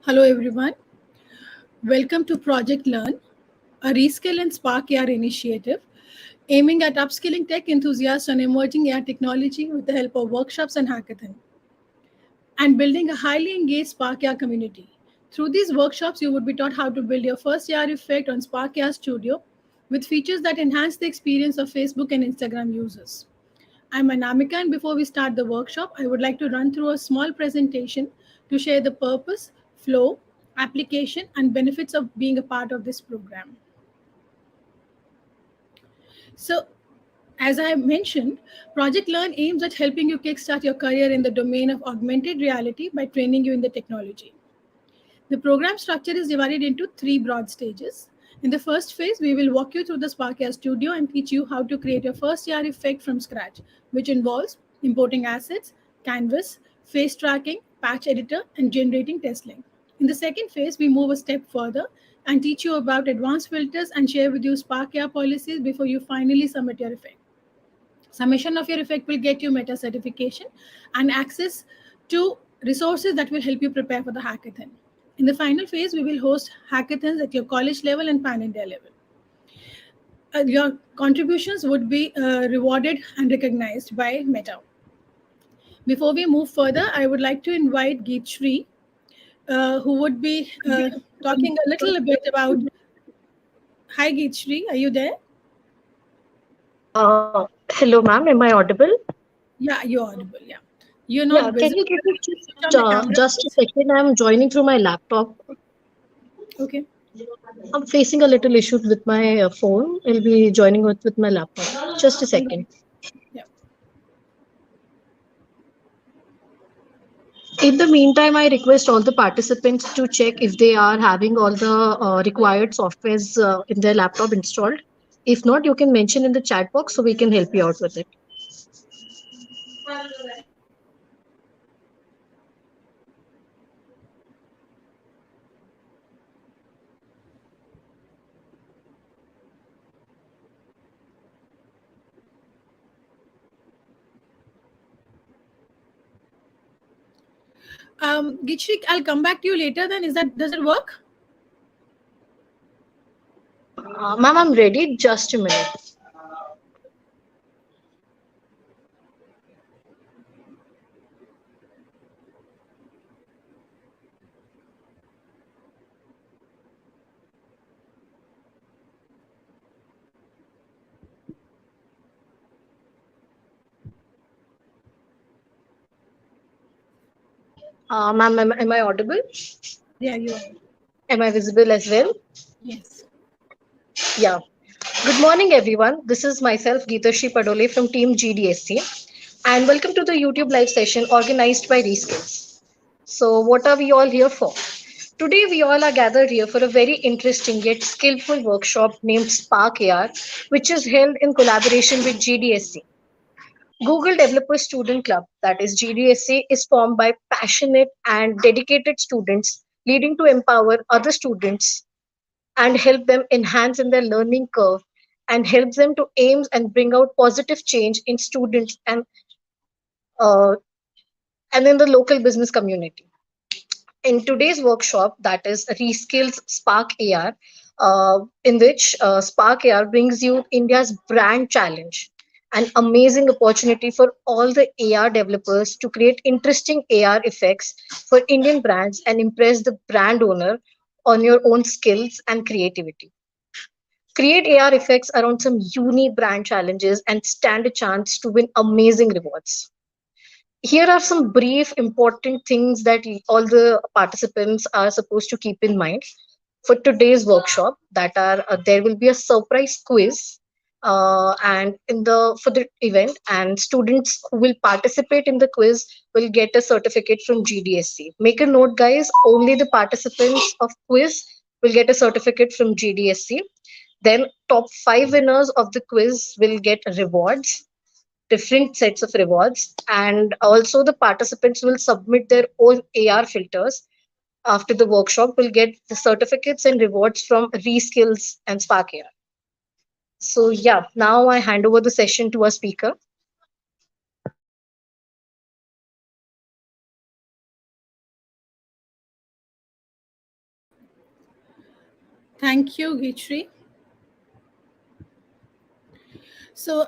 Hello everyone. Welcome to Project Learn, a Reskill and Spark AR initiative aiming at upskilling tech enthusiasts on emerging AR technology with the help of workshops and hackathon and building a highly engaged Spark AR community. Through these workshops, you would be taught how to build your first AR effect on Spark AR Studio with features that enhance the experience of Facebook and Instagram users. I'm Anamika, and before we start the workshop, I would like to run through a small presentation to share the purpose, flow, application, and benefits of being a part of this program. So, as I mentioned, Project Learn aims at helping you kickstart your career in the domain of augmented reality by training you in the technology. The program structure is divided into three broad stages. In the first phase, we will walk you through the Spark AR Studio and teach you how to create your first AR effect from scratch, which involves importing assets, canvas, face tracking, patch editor, and generating test link. In the second phase, we move a step further and teach you about advanced filters and share with you Spark AR policies before you finally submit your effect. Submission of your effect will get you meta certification and access to resources that will help you prepare for the hackathon. In the final phase, we will host hackathons at your college level and pan India level. Your contributions would be rewarded and recognized by Meta. Before we move further, I would like to invite Geet Shri, who would be talking a little bit about. Hi, Geet Shri, are you there? Hello, ma'am. Am I audible? Yeah, you're audible. Yeah, you're not Yeah. Can you visible give me on the camera. just a second? I'm joining through my laptop. Okay. I'm facing a little issue with my phone. I'll be joining with my laptop. Just a All second. right. Yeah. In the meantime, I request all the participants to check if they are having all the required softwares in their laptop installed. If not, you can mention in the chat box so we can help you out with it. Gitchik, I'll come back to you later. Then does it work? Ma'am, I'm ready. Just a minute. Ma'am, am I audible? Yeah, you are. Am I visible as well? Yes. Yeah. Good morning, everyone. This is myself, Geetashi Padole from Team GDSC, and welcome to the YouTube live session organized by Reskills. So, what are we all here for? Today, we all are gathered here for a very interesting yet skillful workshop named Spark AR, which is held in collaboration with GDSC. Google Developer Student Club, that is GDSC, is formed by passionate and dedicated students, leading to empower other students and help them enhance in their learning curve and help them to aim and bring out positive change in students uh, and in the local business community. In today's workshop, that is Reskills Spark AR, in which Spark AR brings you India's brand challenge, an amazing opportunity for all the AR developers to create interesting AR effects for Indian brands and impress the brand owner on your own skills and creativity. Create AR effects around some unique brand challenges and stand a chance to win amazing rewards. Here are some brief important things that all the participants are supposed to keep in mind for today's workshop. That are there will be a surprise quiz and in the for the event, and students who will participate in the quiz will get a certificate from GDSC. Make a note, guys, only the participants of quiz will get a certificate from GDSC. Then top 5 winners of the quiz will get rewards, different sets of rewards, and also the participants will submit their own AR filters. After the workshop, will get the certificates and rewards from Reskills and Spark AR. So yeah, now I hand over the session to our speaker. Thank you, Gitri. So,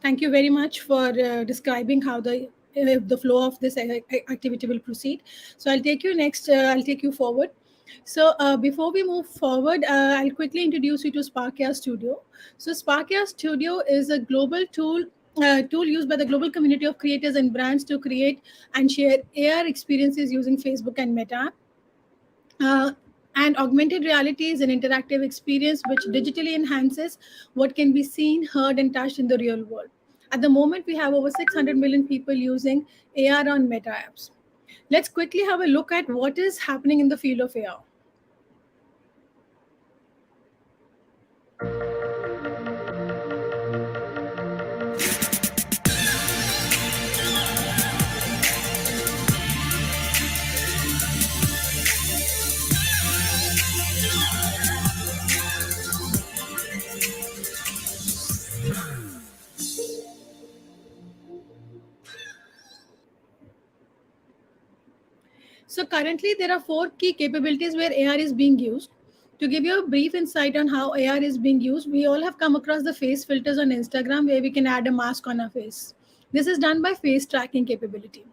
thank you very much for describing how the flow of this activity will proceed. So, I'll take you next. I'll take you forward. So, before we move forward, I'll quickly introduce you to Sparkia Studio. So, Sparkia Studio is a global tool used by the global community of creators and brands to create and share AR experiences using Facebook and Meta. Uh, and augmented reality is an interactive experience which digitally enhances what can be seen, heard, and touched in the real world. At the moment, we have over 600 million people using AR on Meta apps. Let's quickly have a look at what is happening in the field of AR. So currently, there are four key capabilities where AR is being used. To give you a brief insight on how AR is being used, we all have come across the face filters on Instagram where we can add a mask on our face. This is done by face tracking capability.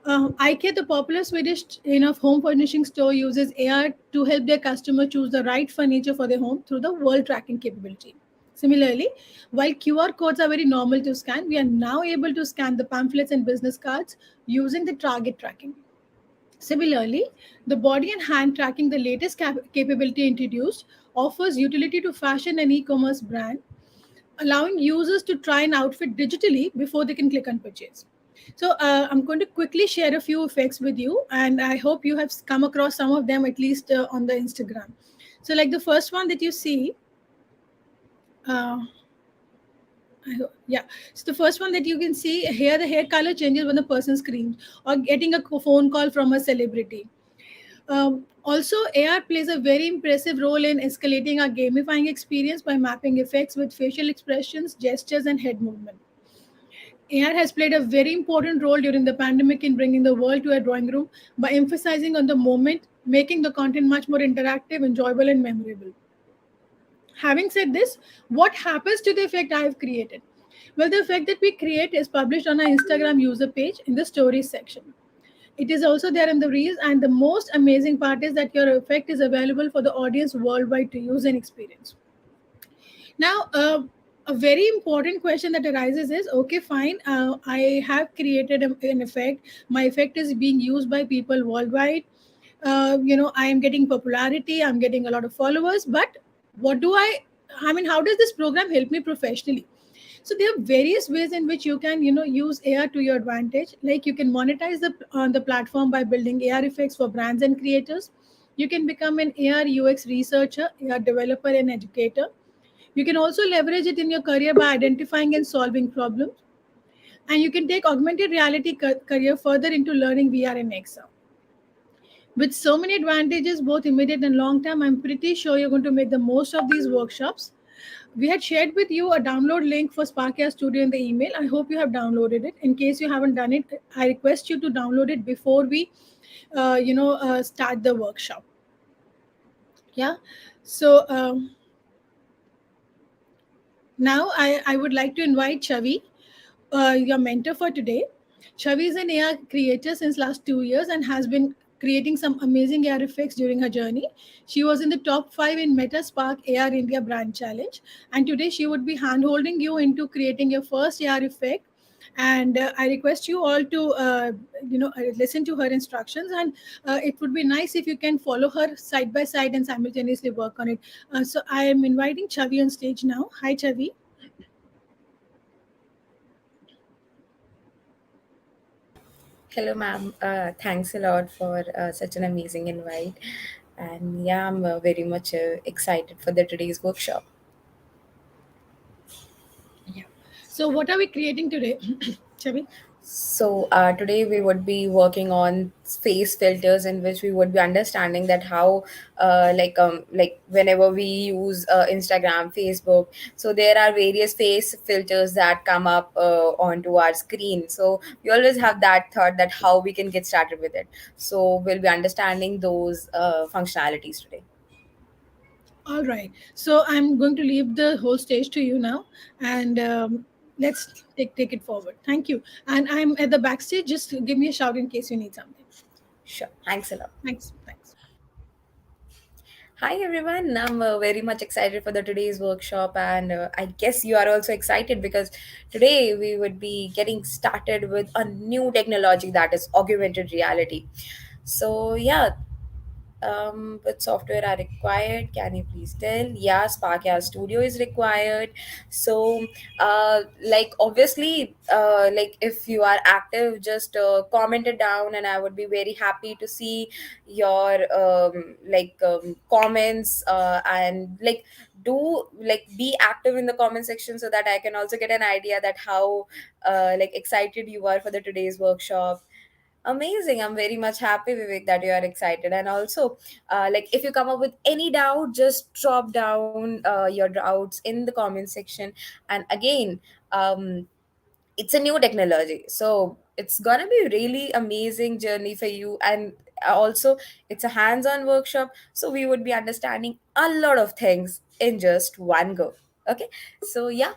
IKEA, the popular Swedish chain of home furnishing store, uses AR to help their customer choose the right furniture for their home through the world tracking capability. Similarly, while QR codes are very normal to scan, we are now able to scan the pamphlets and business cards using the target tracking. Similarly, the body and hand tracking, the latest capability introduced, offers utility to fashion and e-commerce brand, allowing users to try an outfit digitally before they can click on purchase. So I'm going to quickly share a few effects with you, and I hope you have come across some of them at least on the Instagram. So, like the first one that you see, uh, yeah. So the first one that you can see here, the hair color changes when the person screams, or getting a phone call from a celebrity. Also, AR plays a very impressive role in escalating our gamifying experience by mapping effects with facial expressions, gestures, and head movement. AR has played a very important role during the pandemic in bringing the world to a drawing room by emphasizing on the moment, making the content much more interactive, enjoyable, and memorable. Having said this, what happens to the effect I have created? Well, the effect that we create is published on our Instagram user page in the stories section. It is also there in the reels, and the most amazing part is that your effect is available for the audience worldwide to use and experience. Now, a very important question that arises is, okay, fine, I have created an effect. My effect is being used by people worldwide. I am getting popularity, I'm getting a lot of followers, but what do I mean, how does this program help me professionally? So there are various ways in which you can use AR to your advantage. Like you can monetize the on the platform by building AR effects for brands and creators. You can become an AR UX researcher, AR developer, and educator. You can also leverage it in your career by identifying and solving problems. And you can take augmented reality career further into learning VR and XR. With so many advantages, both immediate and long term, I'm pretty sure you're going to make the most of these workshops. We had shared with you a download link for Sparkia Studio in the email. I hope you have downloaded it. In case you haven't done it, I request you to download it before we, start the workshop. Yeah. So now I would like to invite Chavi, your mentor for today. Chavi is an AR creator since last 2 years and has been creating some amazing AR effects during her journey. She was in the top 5 in Meta Spark AR India Brand Challenge, and today she would be handholding you into creating your first AR effect. And I request you all to listen to her instructions, and it would be nice if you can follow her side by side and simultaneously work on it. So I am inviting Chavi on stage now. Hi, Chavi. Hello, ma'am. Thanks a lot for such an amazing invite. And yeah, I'm very much excited for the today's workshop. Yeah. So what are we creating today, Chavi? So today we would be working on face filters, in which we would be understanding that how like whenever we use Instagram, Facebook, so there are various face filters that come up onto our screen. So we always have that thought that how we can get started with it. So we'll be understanding those functionalities today. All right. So I'm going to leave the whole stage to you now, and let's take it forward. Thank you. And I'm at the backstage. Just give me a shout in case you need something. Sure. Thanks a lot. Thanks. Thanks. Hi everyone, I'm very much excited for the today's workshop, and I guess you are also excited because today we would be getting started with a new technology, that is augmented reality. So yeah, what software are required? Can you please tell? Yeah, Spark AI Studio is required. So, like obviously, like if you are active, just comment it down, and I would be very happy to see your comments, and like do like be active in the comment section so that I can also get an idea that how like excited you are for the today's workshop. Amazing. I'm very much happy, Vivek, that you are excited. And also, like if you come up with any doubt, just drop down your doubts in the comment section. And again, um, it's a new technology. So it's gonna be really amazing journey for you. And also, it's a hands-on workshop. So we would be understanding a lot of things in just one go. Okay. So yeah,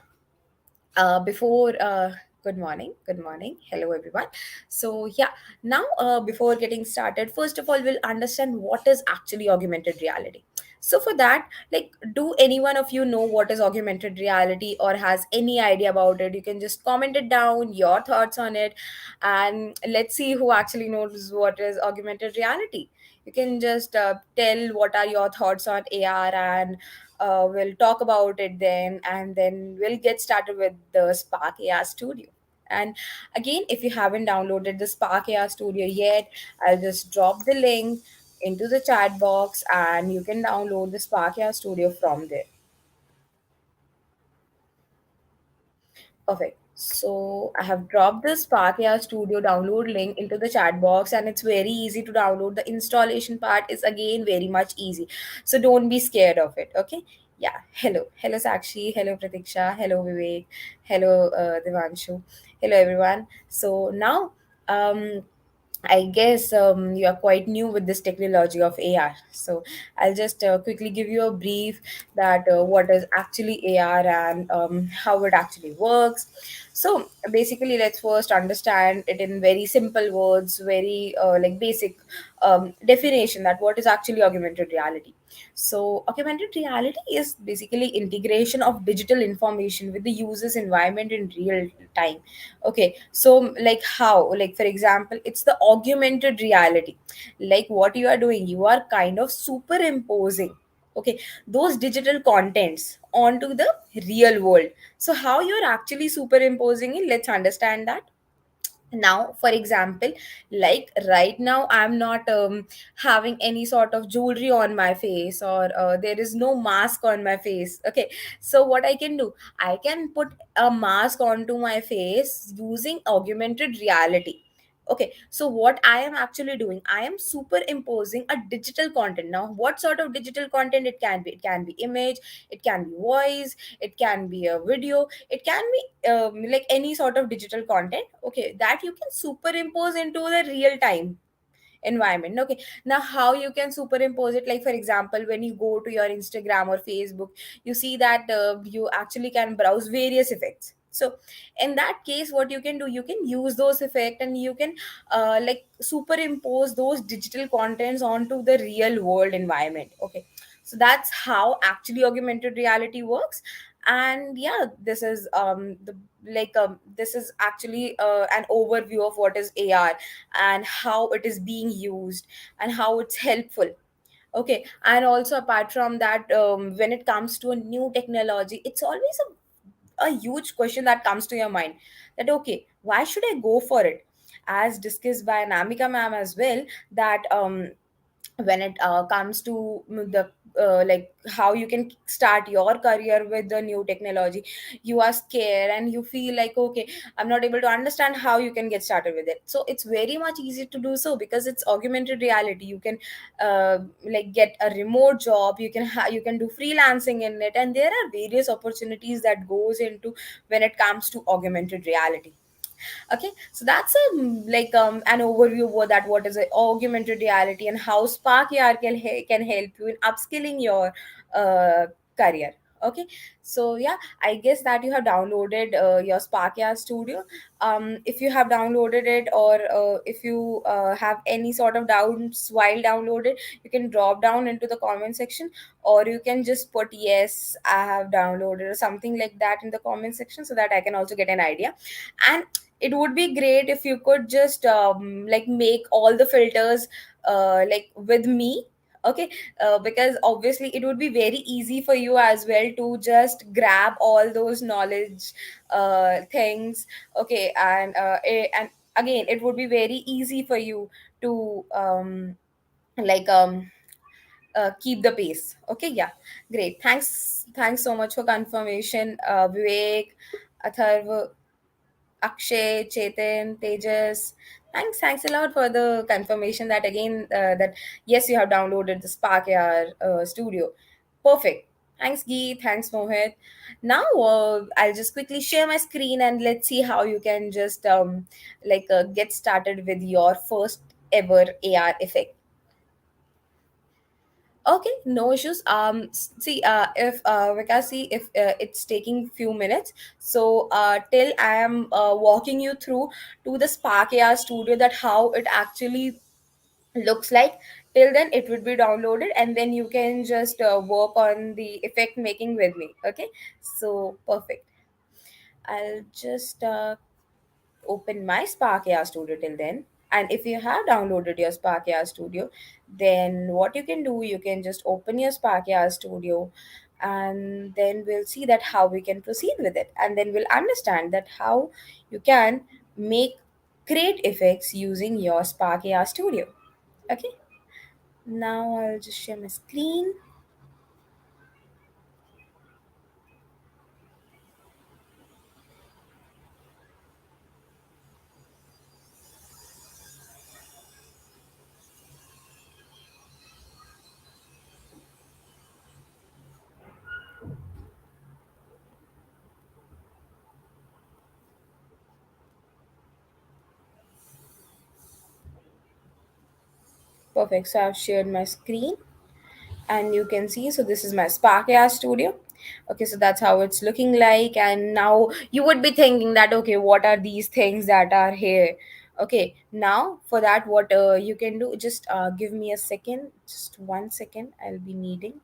before good morning, hello everyone. So yeah, now before getting started, first of all we'll understand what is actually augmented reality. So for that, like, do any one of you know what is augmented reality or has any idea about it? You can just comment it down, your thoughts on it, and let's see who actually knows what is augmented reality. You can just tell what are your thoughts on AR, and we'll talk about it then, and then we'll get started with the Spark AR Studio. And again, if you haven't downloaded the Spark AR Studio yet, I'll just drop the link into the chat box and you can download the Spark AR Studio from there. Perfect. So I have dropped the Spark AI Studio download link into the chat box, and it's very easy to download. The installation part is again very much easy. So don't be scared of it. Okay. Yeah. Hello. Hello Sakshi. Hello Pratiksha. Hello Vivek. Hello Devanshu. Hello everyone. So now I guess you are quite new with this technology of AR. So I'll just quickly give you a brief that what is actually AR and how it actually works. So basically, let's first understand it in very simple words, very like basic definition that what is actually augmented reality. So augmented reality is basically integration of digital information with the user's environment in real time. Okay, so like how, like for example, it's the augmented reality. Like what you are doing, you are kind of superimposing, okay, those digital contents onto the real world. So how you're actually superimposing it, let's understand that. Now for example, like right now I'm not having any sort of jewelry on my face, or there is no mask on my face. Okay, so what I can do, I can put a mask onto my face using augmented reality. Okay, so what I am actually doing, I am superimposing a digital content. Now what sort of digital content it can be? It can be image, it can be voice, it can be a video, it can be like any sort of digital content, okay, that you can superimpose into the real time environment. Okay, now how you can superimpose it, like for example, when you go to your Instagram or Facebook, you see that you actually can browse various effects. So in that case, what you can do, you can use those effects and you can like superimpose those digital contents onto the real world environment. Okay, so that's how actually augmented reality works. And yeah, this is this is actually an overview of what is AR and how it is being used and how it's helpful. Okay, and also apart from that, when it comes to a new technology, it's always a huge question that comes to your mind, that okay, why should I go for it? As discussed by Namika ma'am as well, that when it comes to the like how you can start your career with the new technology, you are scared and you feel like okay, I'm not able to understand how you can get started with it. So it's very much easy to do so because it's augmented reality. You can like get a remote job, you can you can do freelancing in it, and there are various opportunities that goes into when it comes to augmented reality. Okay, so that's a an overview of that what is a augmented reality and how Spark AR can help you in upskilling your uh, career. Okay, so yeah, I guess that you have downloaded your Spark AI Studio. If you have downloaded it, or if you have any sort of doubts while downloaded, you can drop down into the comment section, or you can just put yes, I have downloaded, or something like that in the comment section, so that I can also get an idea. And it would be great if you could just like make all the filters like with me. Okay, because obviously it would be very easy for you as well to just grab all those knowledge things. Okay, and again, it would be very easy for you to like keep the pace. Okay, yeah, great. Thanks so much for confirmation, Vivek, Atharv, Akshay, Chetan, Tejas. Thanks a lot for the confirmation that again, that yes, you have downloaded the Spark AR Studio. Perfect. Thanks, Geet. Thanks, Mohit. Now, I'll just quickly share my screen and let's see how you can just get started with your first ever AR effect. Okay, no issues. See, if Vikas, see if it's taking few minutes. So, till I am walking you through to the Spark AR Studio, that how it actually looks like. Till then, it would be downloaded, and then you can just work on the effect making with me. Okay, so perfect. I'll just open my Spark AI Studio till then. And if you have downloaded your Spark AI Studio, then what you can do, you can just open your Spark AI Studio, and then we'll see that how we can proceed with it. And then we'll understand that how you can make great effects using your Spark AI Studio. Okay, now I'll just share my screen. Perfect. So I've shared my screen, and you can see, so this is my Spark AI Studio. Okay, so that's how it's looking like. And now you would be thinking that, okay, what are these things that are here? Okay, now for that, what you can do, just give me a second, just 1 second, I'll be needing.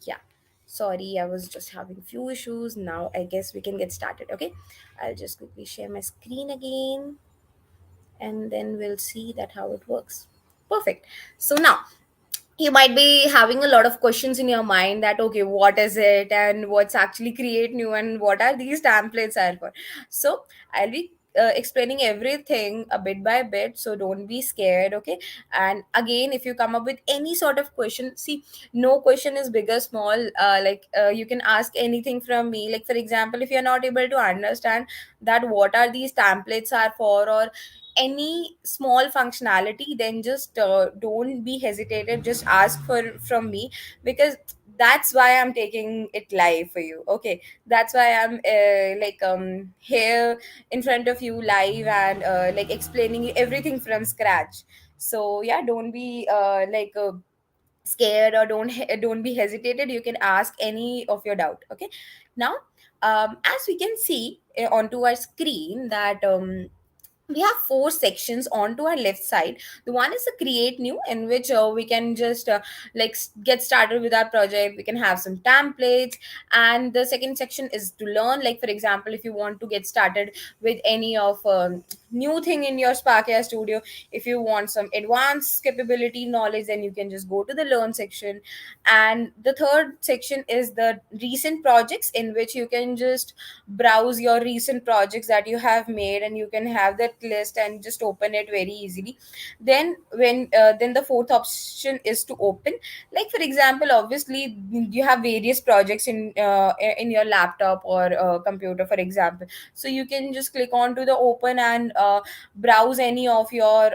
Yeah, sorry, I was just having few issues. Now I guess we can get started. Okay, I'll just quickly share my screen again, and then we'll see that how it works. Perfect. So now you might be having a lot of questions in your mind, that okay, what is it, and what's actually create new, and what are these templates are for. So I'll be explaining everything a bit by bit, so don't be scared. Okay, and again, if you come up with any sort of question, see, no question is big or small. You can ask anything from me. Like for example, if you're not able to understand that what are these templates are for, or any small functionality, then just don't be hesitated, just ask for from me, because that's why I'm taking it live for you. Okay, that's why I'm here in front of you live, and explaining you everything from scratch. So yeah, don't be scared, or don't be hesitated. You can ask any of your doubt. Okay, now as we can see onto our screen, that we have four sections onto our left side. The one is a create new, in which we can just get started with our project. We can have some templates. And the second section is to learn. Like for example, if you want to get started with any of new thing in your Spark AI Studio. If you want some advanced capability knowledge, then you can just go to the learn section. And the third section is the recent projects, in which you can just browse your recent projects that you have made, and you can have that list and just open it very easily. Then the fourth option is to open, like for example, obviously you have various projects in your laptop or computer, for example. So you can just click on to the open and browse any of your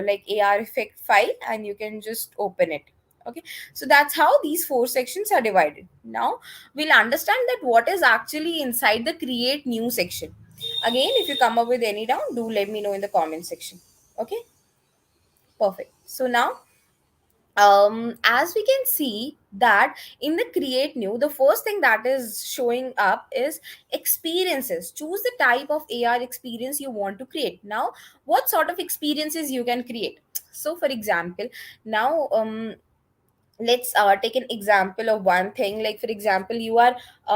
like AR effect file, and you can just open it. Okay, so that's how these four sections are divided. Now we'll understand that what is actually inside the create new section. Again, if you come up with any doubt, do let me know in the comment section. Okay, perfect. So now, as we can see that in the create new, the first thing that is showing up is experiences. Choose the type of AR experience you want to create. Now, what sort of experiences you can create? So for example, now let's take an example of one thing. Like for example, you are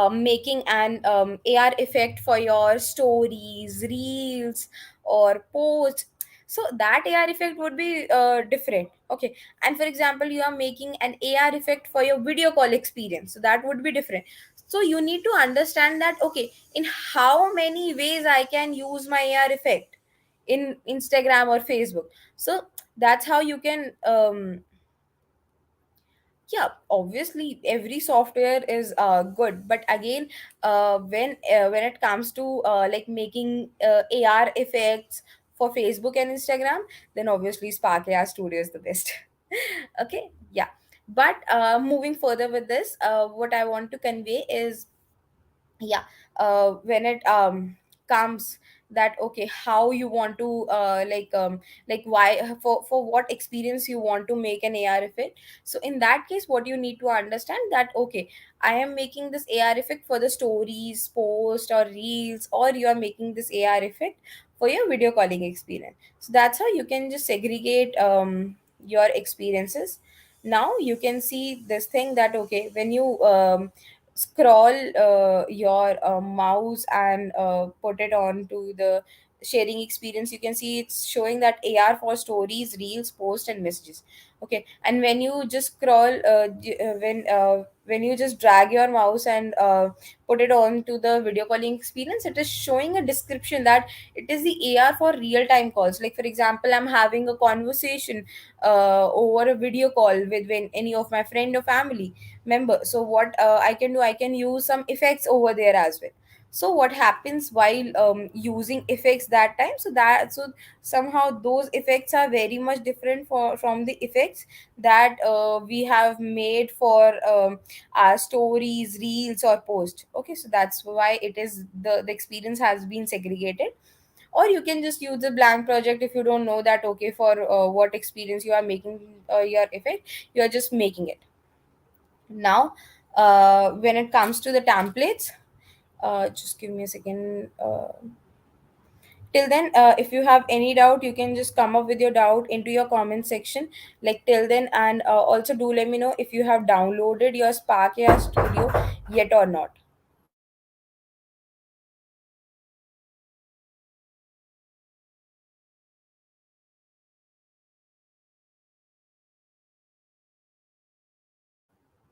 making an AR effect for your stories, reels, or posts. So that AR effect would be different. Okay, and for example, you are making an AR effect for your video call experience, so that would be different. So you need to understand that, okay, in how many ways I can use my AR effect in Instagram or Facebook. So that's how you can yeah, obviously every software is good, but again, when it comes to like making AR effects for Facebook and Instagram, then obviously Spark AI Studio is the best. Okay, yeah. But moving further with this, what I want to convey is, yeah, when it comes that, okay, how you want to like why, for what experience you want to make an AR effect. So in that case, what you need to understand that, okay, I am making this AR effect for the stories, post, or reels, or you are making this AR effect for your video calling experience. So that's how you can just segregate your experiences. Now you can see this thing that, okay, when you scroll your mouse and put it on to the sharing experience, you can see it's showing that AR for stories, reels, post, and messages. Okay, and when you just scroll when you just drag your mouse and put it on to the video calling experience, it is showing a description that it is the AR for real time calls. Like for example, I'm having a conversation over a video call with any of my friend or family member. So what I can do, I can use some effects over there as well. So what happens while using effects that time, so somehow those effects are very much different from the effects that we have made for our stories, reels, or post. Okay, so that's why it is the experience has been segregated. Or you can just use a blank project if you don't know that, okay, for what experience you are making your effect, you are just making it. Now when it comes to the templates, just give me a second. Till then, if you have any doubt, you can just come up with your doubt into your comment section, like till then. And also do let me know if you have downloaded your Spark AI Studio yet or not.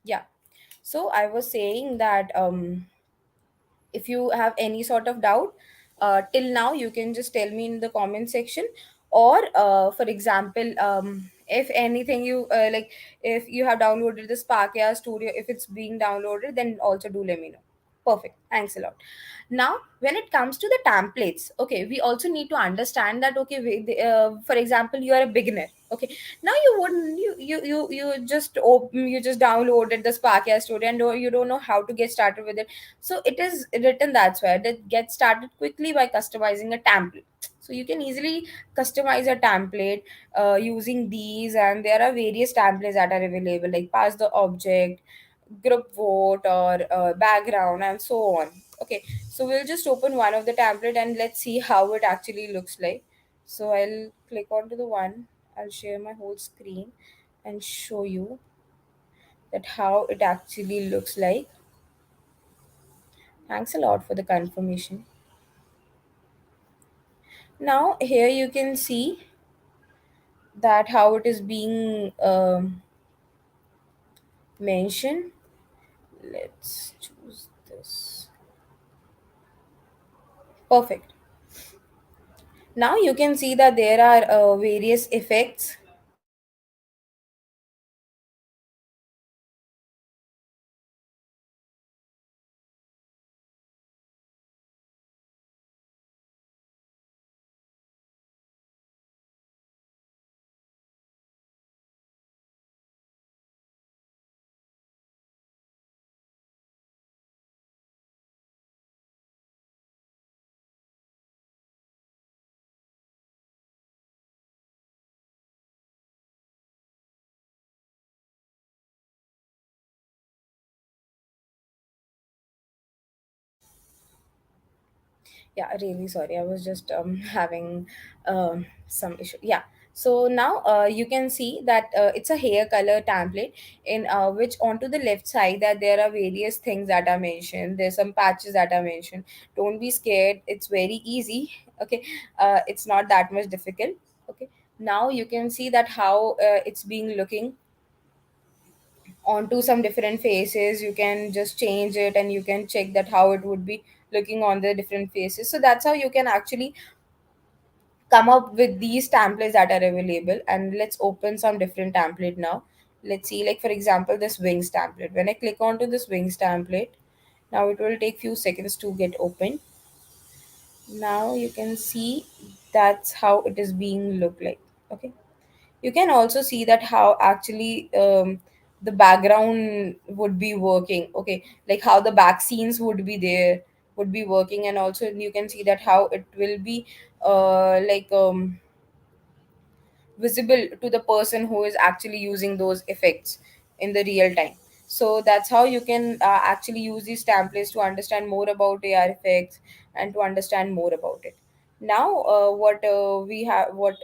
Yeah, so I was saying that if you have any sort of doubt till now, you can just tell me in the comment section. Or for example, if anything you like, if you have downloaded the Spark AI Studio, if it's being downloaded, then also do let me know. Perfect, thanks a lot. Now when it comes to the templates, okay, we also need to understand that, okay, for example, you are a beginner. Okay, now you wouldn't you just open, you just downloaded the Spark AI Studio, and you don't know how to get started with it. So it is written that's why that get started quickly by customizing a template. So you can easily customize a template using these, and there are various templates that are available, like pass the object, group vote, or background, and so on. Okay, so we'll just open one of the template and let's see how it actually looks like. So I'll click onto the one, I'll share my whole screen and show you that how it actually looks like. Thanks a lot for the confirmation. Now here you can see that how it is being mentioned. Let's choose this. Perfect. Now you can see that there are various effects. Yeah, really sorry, I was just having some issue. Yeah, so now you can see that it's a hair color template in which onto the left side that there are various things that are mentioned, there's some patches that are mentioned. Don't be scared, it's very easy. Okay, it's not that much difficult. Okay, now you can see that how it's being looking onto some different faces. You can just change it and you can check that how it would be looking on the different faces. So that's how you can actually come up with these templates that are available. And let's open some different template now. Let's see, like for example, this wings template. When I click onto this wings template, now it will take few seconds to get open. Now you can see that's how it is being look like. Okay, you can also see that how actually the background would be working. Okay, like how the back scenes would be there, would be working. And also you can see that how it will be like visible to the person who is actually using those effects in the real time. So that's how you can actually use these templates to understand more about AR effects and to understand more about it. Now what we have, what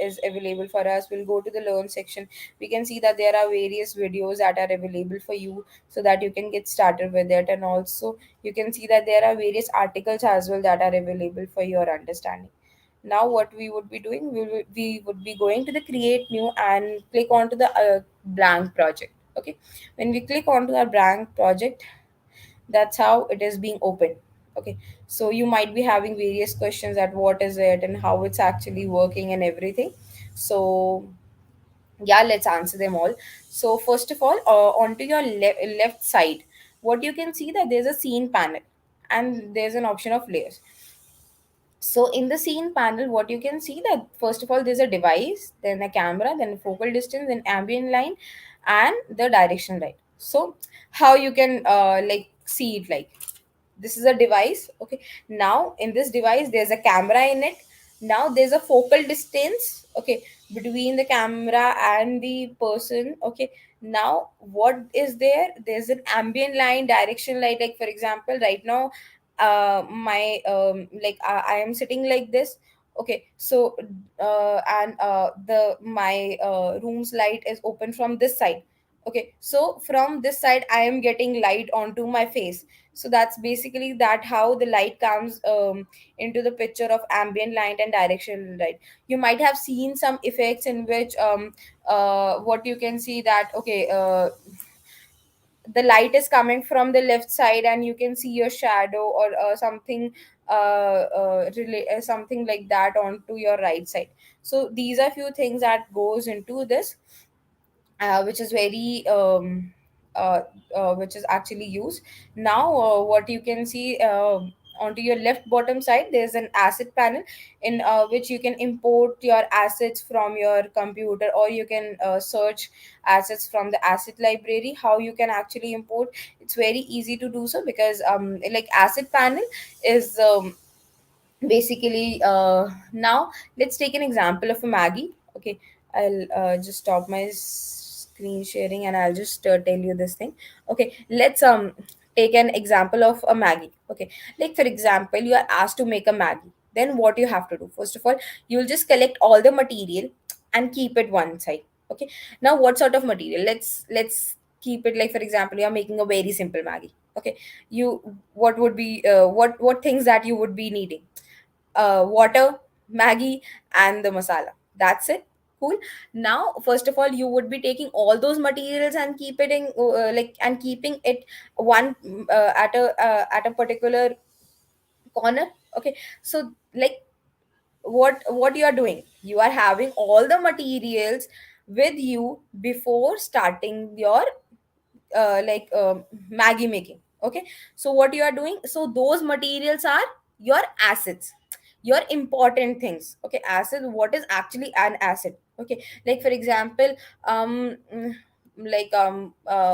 is available for us, we'll go to the learn section. We can see that there are various videos that are available for you so that you can get started with it. And also you can see that there are various articles as well that are available for your understanding. Now what we would be doing, we would be going to the create new and click onto the blank project. Okay, when we click onto our blank project, that's how it is being opened. Okay, so you might be having various questions at what is it and how it's actually working and everything. So yeah, let's answer them all. So first of all, onto your left side, what you can see that there's a scene panel and there's an option of layers. So in the scene panel, what you can see that first of all there's a device, then a camera, then focal distance, then ambient line, and the direction light. So how you can see it, like this is a device. Okay, now in this device there's a camera in it. Now there's a focal distance, okay, between the camera and the person. Okay, now what is there, there's an ambient line, direction light. Like for example, right now my I am sitting like this. Okay, so and the my room's light is open from this side. Okay, so from this side I am getting light onto my face. So that's basically that how the light comes into the picture of ambient light and directional light. You might have seen some effects in which what you can see that okay, the light is coming from the left side and you can see your shadow or something something like that onto your right side. So these are few things that goes into this, which is very uh, which is actually used. Now what you can see onto your left bottom side, there's an asset panel in which you can import your assets from your computer, or you can search assets from the asset library. How you can actually import, it's very easy to do so, because like asset panel is basically now let's take an example of a Maggie. Okay, I'll just stop my screen sharing and I'll just tell you this thing. Okay, let's take an example of a Maggie. Okay, like for example, you are asked to make a Maggie. Then what you have to do, first of all, you'll just collect all the material and keep it one side. Okay, now what sort of material, let's keep it like for example, you are making a very simple Maggie. Okay, you, what would be what things that you would be needing? Water, Maggie and the masala. That's it. Cool. Now, first of all, you would be taking all those materials and keep it in and keeping it one at a particular corner. Okay. So like what you are doing, you are having all the materials with you before starting your Maggie making. Okay, so what you are doing, so those materials are your assets, your important things. Okay, asset, what is actually an asset? Okay, like for example, um mm,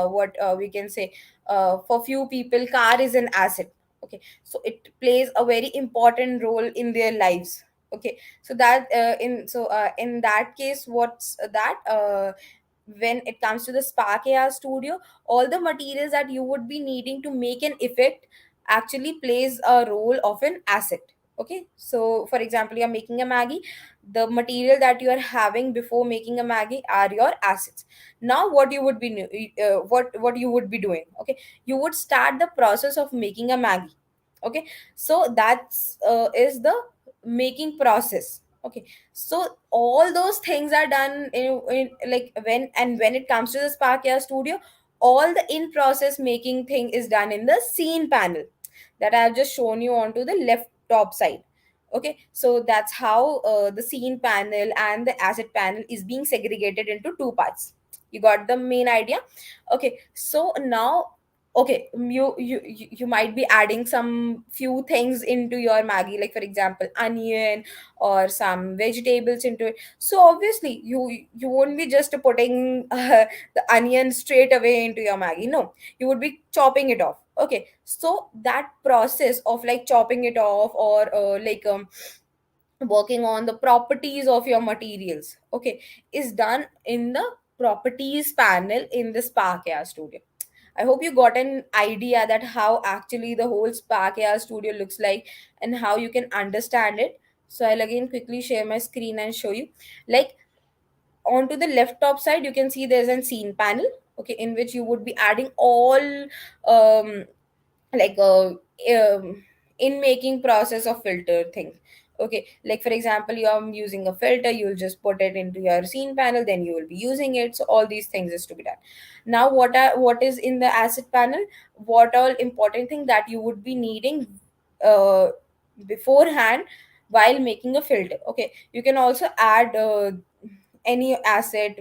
what we can say, for few people car is an asset. Okay, so it plays a very important role in their lives. Okay, so that in that case, what's that when it comes to the Spark AR Studio, all the materials that you would be needing to make an effect actually plays a role of an asset. Okay, so for example, you're making a Maggie, the material that you are having before making a Maggie are your assets. Now what you would be what you would be doing, okay, you would start the process of making a Maggie. Okay, so that's is the making process. Okay, so all those things are done in like when it comes to the Spark AI Studio, all the in process making thing is done in the scene panel that I have just shown you onto the left top side. Okay, so that's how the scene panel and the asset panel is being segregated into two parts. You got the main idea? Okay, so now, okay, you might be adding some few things into your Maggie, like for example onion or some vegetables into it. So obviously you won't be just putting the onion straight away into your Maggie. No, you would be chopping it off. Okay, so that process of like chopping it off or working on the properties of your materials, okay, is done in the properties panel in the Spark AI Studio. I hope you got an idea that how actually the whole Spark AI Studio looks like and how you can understand it. So I'll again quickly share my screen and show you. Like onto the left top side, you can see there's a scene panel, okay, in which you would be adding all um, like in making process of filter thing. Okay, like for example, you are using a filter, you'll just put it into your scene panel, then you will be using it. So all these things is to be done. Now what is in the asset panel, what all important thing that you would be needing uh, beforehand while making a filter. Okay, you can also add any asset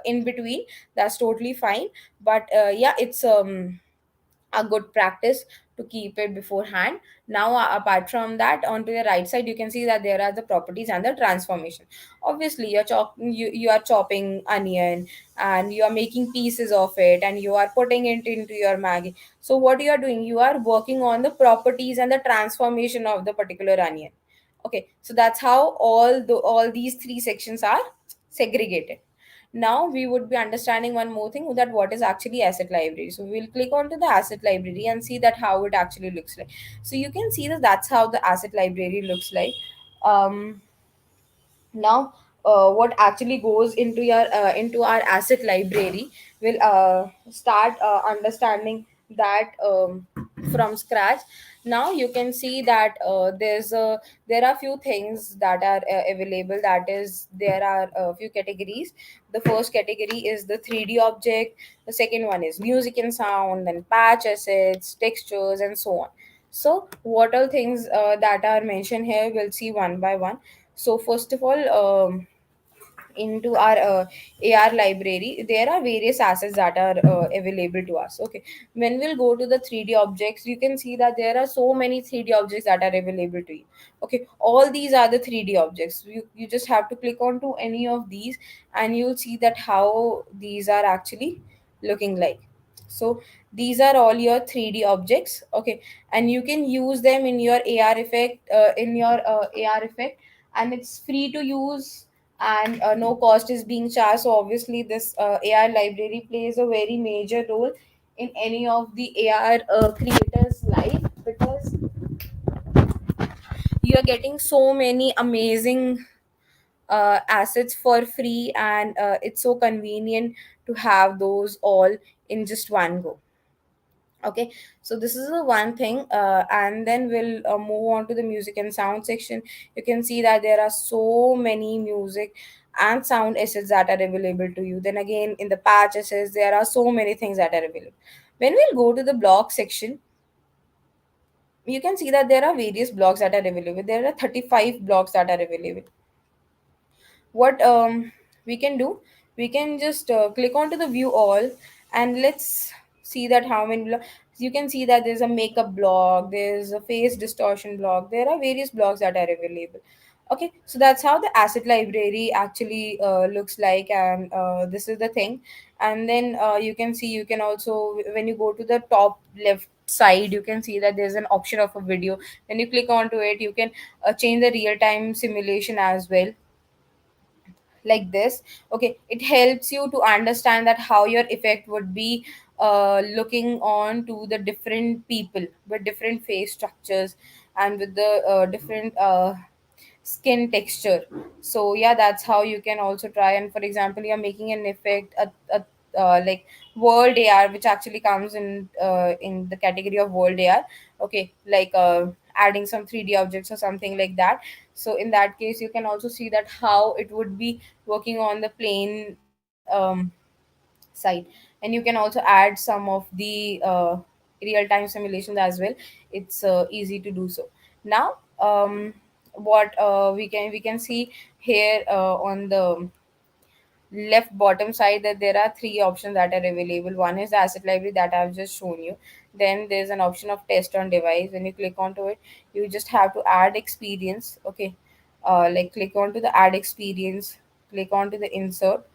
in between, that's totally fine. But yeah, it's a good practice to keep it beforehand. Now apart from that, onto the right side, you can see that there are the properties and the transformation. Obviously you are chopping onion and you are making pieces of it and you are putting it into your Maggie. So what you are doing, you are working on the properties and the transformation of the particular onion. Okay, so that's how all these three sections are segregated. Now we would be understanding one more thing, that what is actually asset library. So we'll click onto the asset library and see that how it actually looks like. So you can see that that's how the asset library looks like. Now what actually goes into your into our asset library, will start understanding that from scratch. Now you can see that there are few things that are available, that is there are a few categories. The first category is the 3D object, the second one is music and sound, then patch assets, textures, and so on. So what all things that are mentioned here, we'll see one by one. So first of all, into our AR library, there are various assets that are available to us. Okay, when we'll go to the 3D objects, you can see that there are so many 3D objects that are available to you. Okay, all these are the 3D objects. You just have to click on to any of these and you'll see that how these are actually looking like. So these are all your 3D objects. Okay, and you can use them in your AR effect, AR effect, and it's free to use, and no cost is being charged. So obviously this AI library plays a very major role in any of the AR creators life, because you are getting so many amazing assets for free, and it's so convenient to have those all in just one go. Okay, so this is the one thing, and then we'll move on to the music and sound section. You can see that there are so many music and sound assets that are available to you. Then again, in the patch assets, there are so many things that are available. When we'll go to the block section, you can see that there are various blocks that are available. There are 35 blocks that are available. What we can do, we can just click onto the view all, and let's see that how many you can see that there's a makeup block, there's a face distortion block, there are various blocks that are available. Okay, so that's how the asset library actually looks like, and this is the thing. And then you can see, you can also, when you go to the top left side, you can see that there's an option of a video. When you click onto it, you can change the real time simulation as well, like this. Okay, it helps you to understand that how your effect would be looking on to the different people with different face structures and with the different skin texture. So yeah, that's how you can also try. And for example, you're making an effect, a like world AR, which actually comes in the category of world AR. Okay, like adding some 3D objects or something like that. So in that case, you can also see that how it would be working on the plane side. And you can also add some of the real-time simulations as well. It's easy to do so. Now what we can see here on the left bottom side, that there are three options that are available. One is the asset library that I've just shown you. Then there's an option of test on device. When you click onto it, you just have to add experience. Okay, like click onto the add experience, click onto the insert,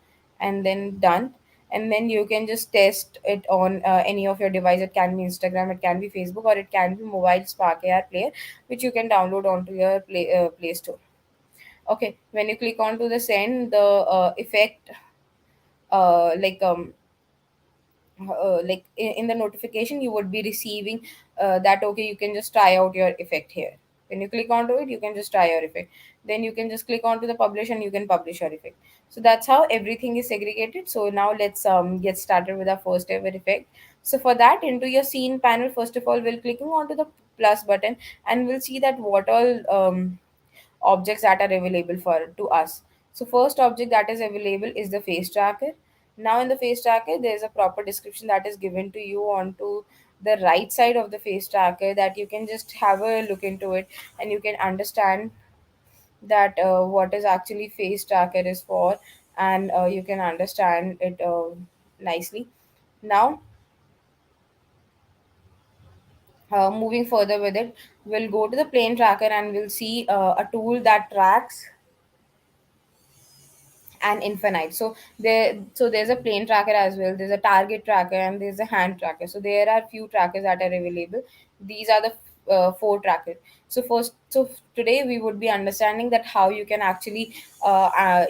and then done. And then you can just test it on any of your device. It can be Instagram, it can be Facebook, or it can be mobile Spark AR player, which you can download onto your Play Store. Okay, when you click onto the send, the effect like in the notification, you would be receiving that okay, you can just try out your effect here. When you click onto it, you can just try your effect. Then you can just click onto the publish, and you can publish your effect. So that's how everything is segregated. So now let's get started with our first ever effect. So for that, into your scene panel, first of all, we'll clicking onto the plus button, and we'll see that what all objects that are available for to us. So first object that is available is the face tracker. Now in the face tracker, there is a proper description that is given to you onto the right side of the face tracker, that you can just have a look into it, and you can understand that what is actually face tracker is for, and you can understand it nicely. Now moving further with it, we'll go to the plane tracker, and we'll see a tool that tracks and infinite. So there's a plane tracker as well, there's a target tracker, and there's a hand tracker. So there are few trackers that are available. These are the four trackers. So today we would be understanding that how you can actually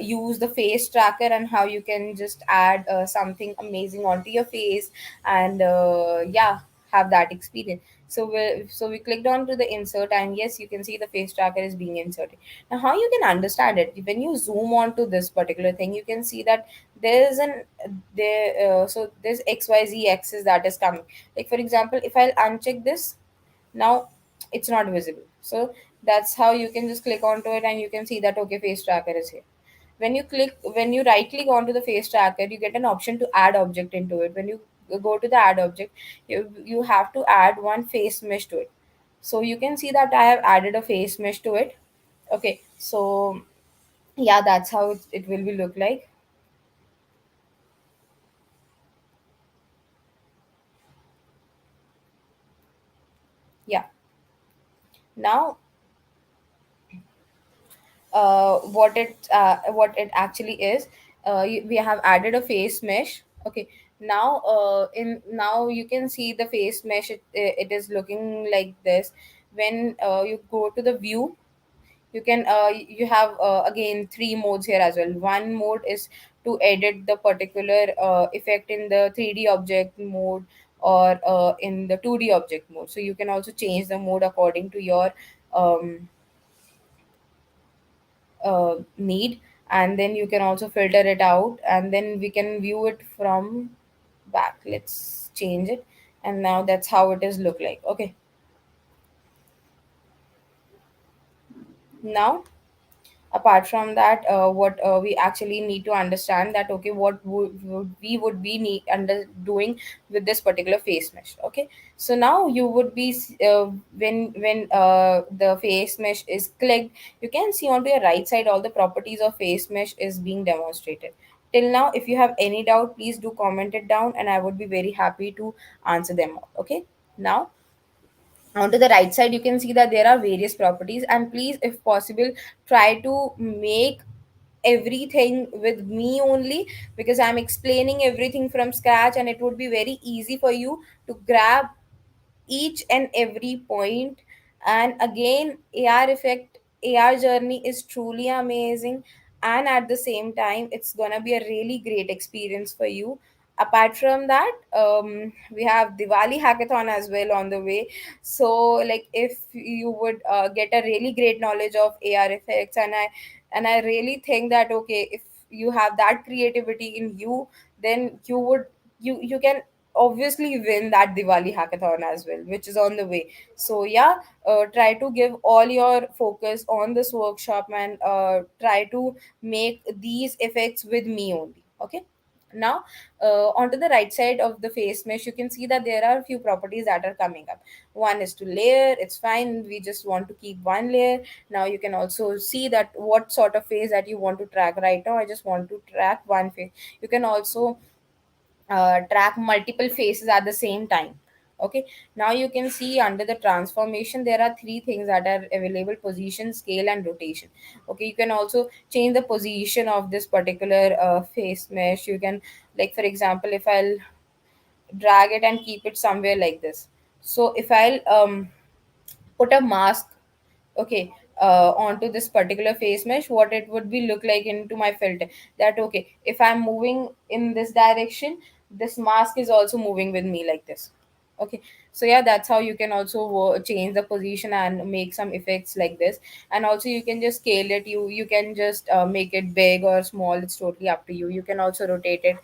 use the face tracker, and how you can just add something amazing onto your face, and yeah, have that experience. So we clicked on to the insert, and yes, you can see the face tracker is being inserted. Now, how you can understand it, when you zoom on to this particular thing, you can see that there's XYZ axis that is coming. Like for example, if I'll uncheck this, now it's not visible. So that's how you can just click onto it, and you can see that okay, face tracker is here. When you right click onto the face tracker, you get an option to add object into it. When you go to the add object, you have to add one face mesh to it. So you can see that I have added a face mesh to it. Okay, so yeah, that's how it will be look like. Yeah. Now what it actually is, we have added a face mesh. Okay, now you can see the face mesh. It is looking like this. When you go to the view, you have again three modes here as well. One mode is to edit the particular effect in the 3D object mode, or in the 2D object mode. So you can also change the mode according to your um, need. And then you can also filter it out, and then we can view it from back. Let's change it, and now that's how it is look like. Okay, now apart from that, what we actually need to understand that, okay, what would be need under doing with this particular face mesh. Okay, so now you would be when the face mesh is clicked, you can see onto your right side all the properties of face mesh is being demonstrated. Till now, if you have any doubt, please do comment it down and I would be very happy to answer them all. Okay, now onto the right side you can see that there are various properties, and please, if possible, try to make everything with me only, because I'm explaining everything from scratch and it would be very easy for you to grab each and every point. And again, AR effect, AR journey is truly amazing, and at the same time it's gonna be a really great experience for you. Apart from that, we have Diwali hackathon as well on the way. So like, if you would get a really great knowledge of AR effects, and I really think that, okay, if you have that creativity in you, then you can obviously win that Diwali hackathon as well, which is on the way. So yeah, try to give all your focus on this workshop, and try to make these effects with me only. Okay. Now, onto the right side of the face mesh, you can see that there are a few properties that are coming up. One is to layer. It's fine. We just want to keep one layer. Now you can also see that what sort of face that you want to track. Right now, I just want to track one face. You can also track multiple faces at the same time. Okay, now you can see under the transformation there are three things that are available: position, scale, and rotation. Okay, you can also change the position of this particular face mesh. You can, like, for example, if I'll drag it and keep it somewhere like this, so if I'll put a mask, okay, onto this particular face mesh, what it would be look like into my filter, that, okay, if I'm moving in this direction, this mask is also moving with me like this. Okay, so yeah, that's how you can also change the position and make some effects like this. And also you can just scale it. You can just make it big or small. It's totally up to you. You can also rotate it.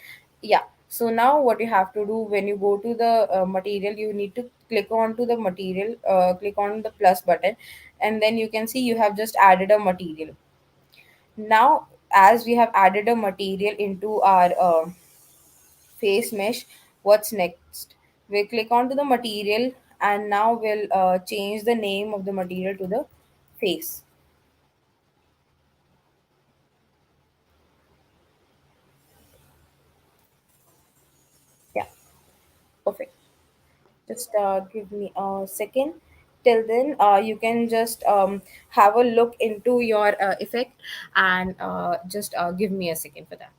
Yeah, so now what you have to do, when you go to the material, you need to click on to the material, click on the plus button, and then you can see you have just added a material. Now, as we have added a material into our face mesh, what's next? We'll click onto the material, and now we'll change the name of the material to the face. Yeah, perfect. Just give me a second. Till then, you can just have a look into your effect, and just give me a second for that.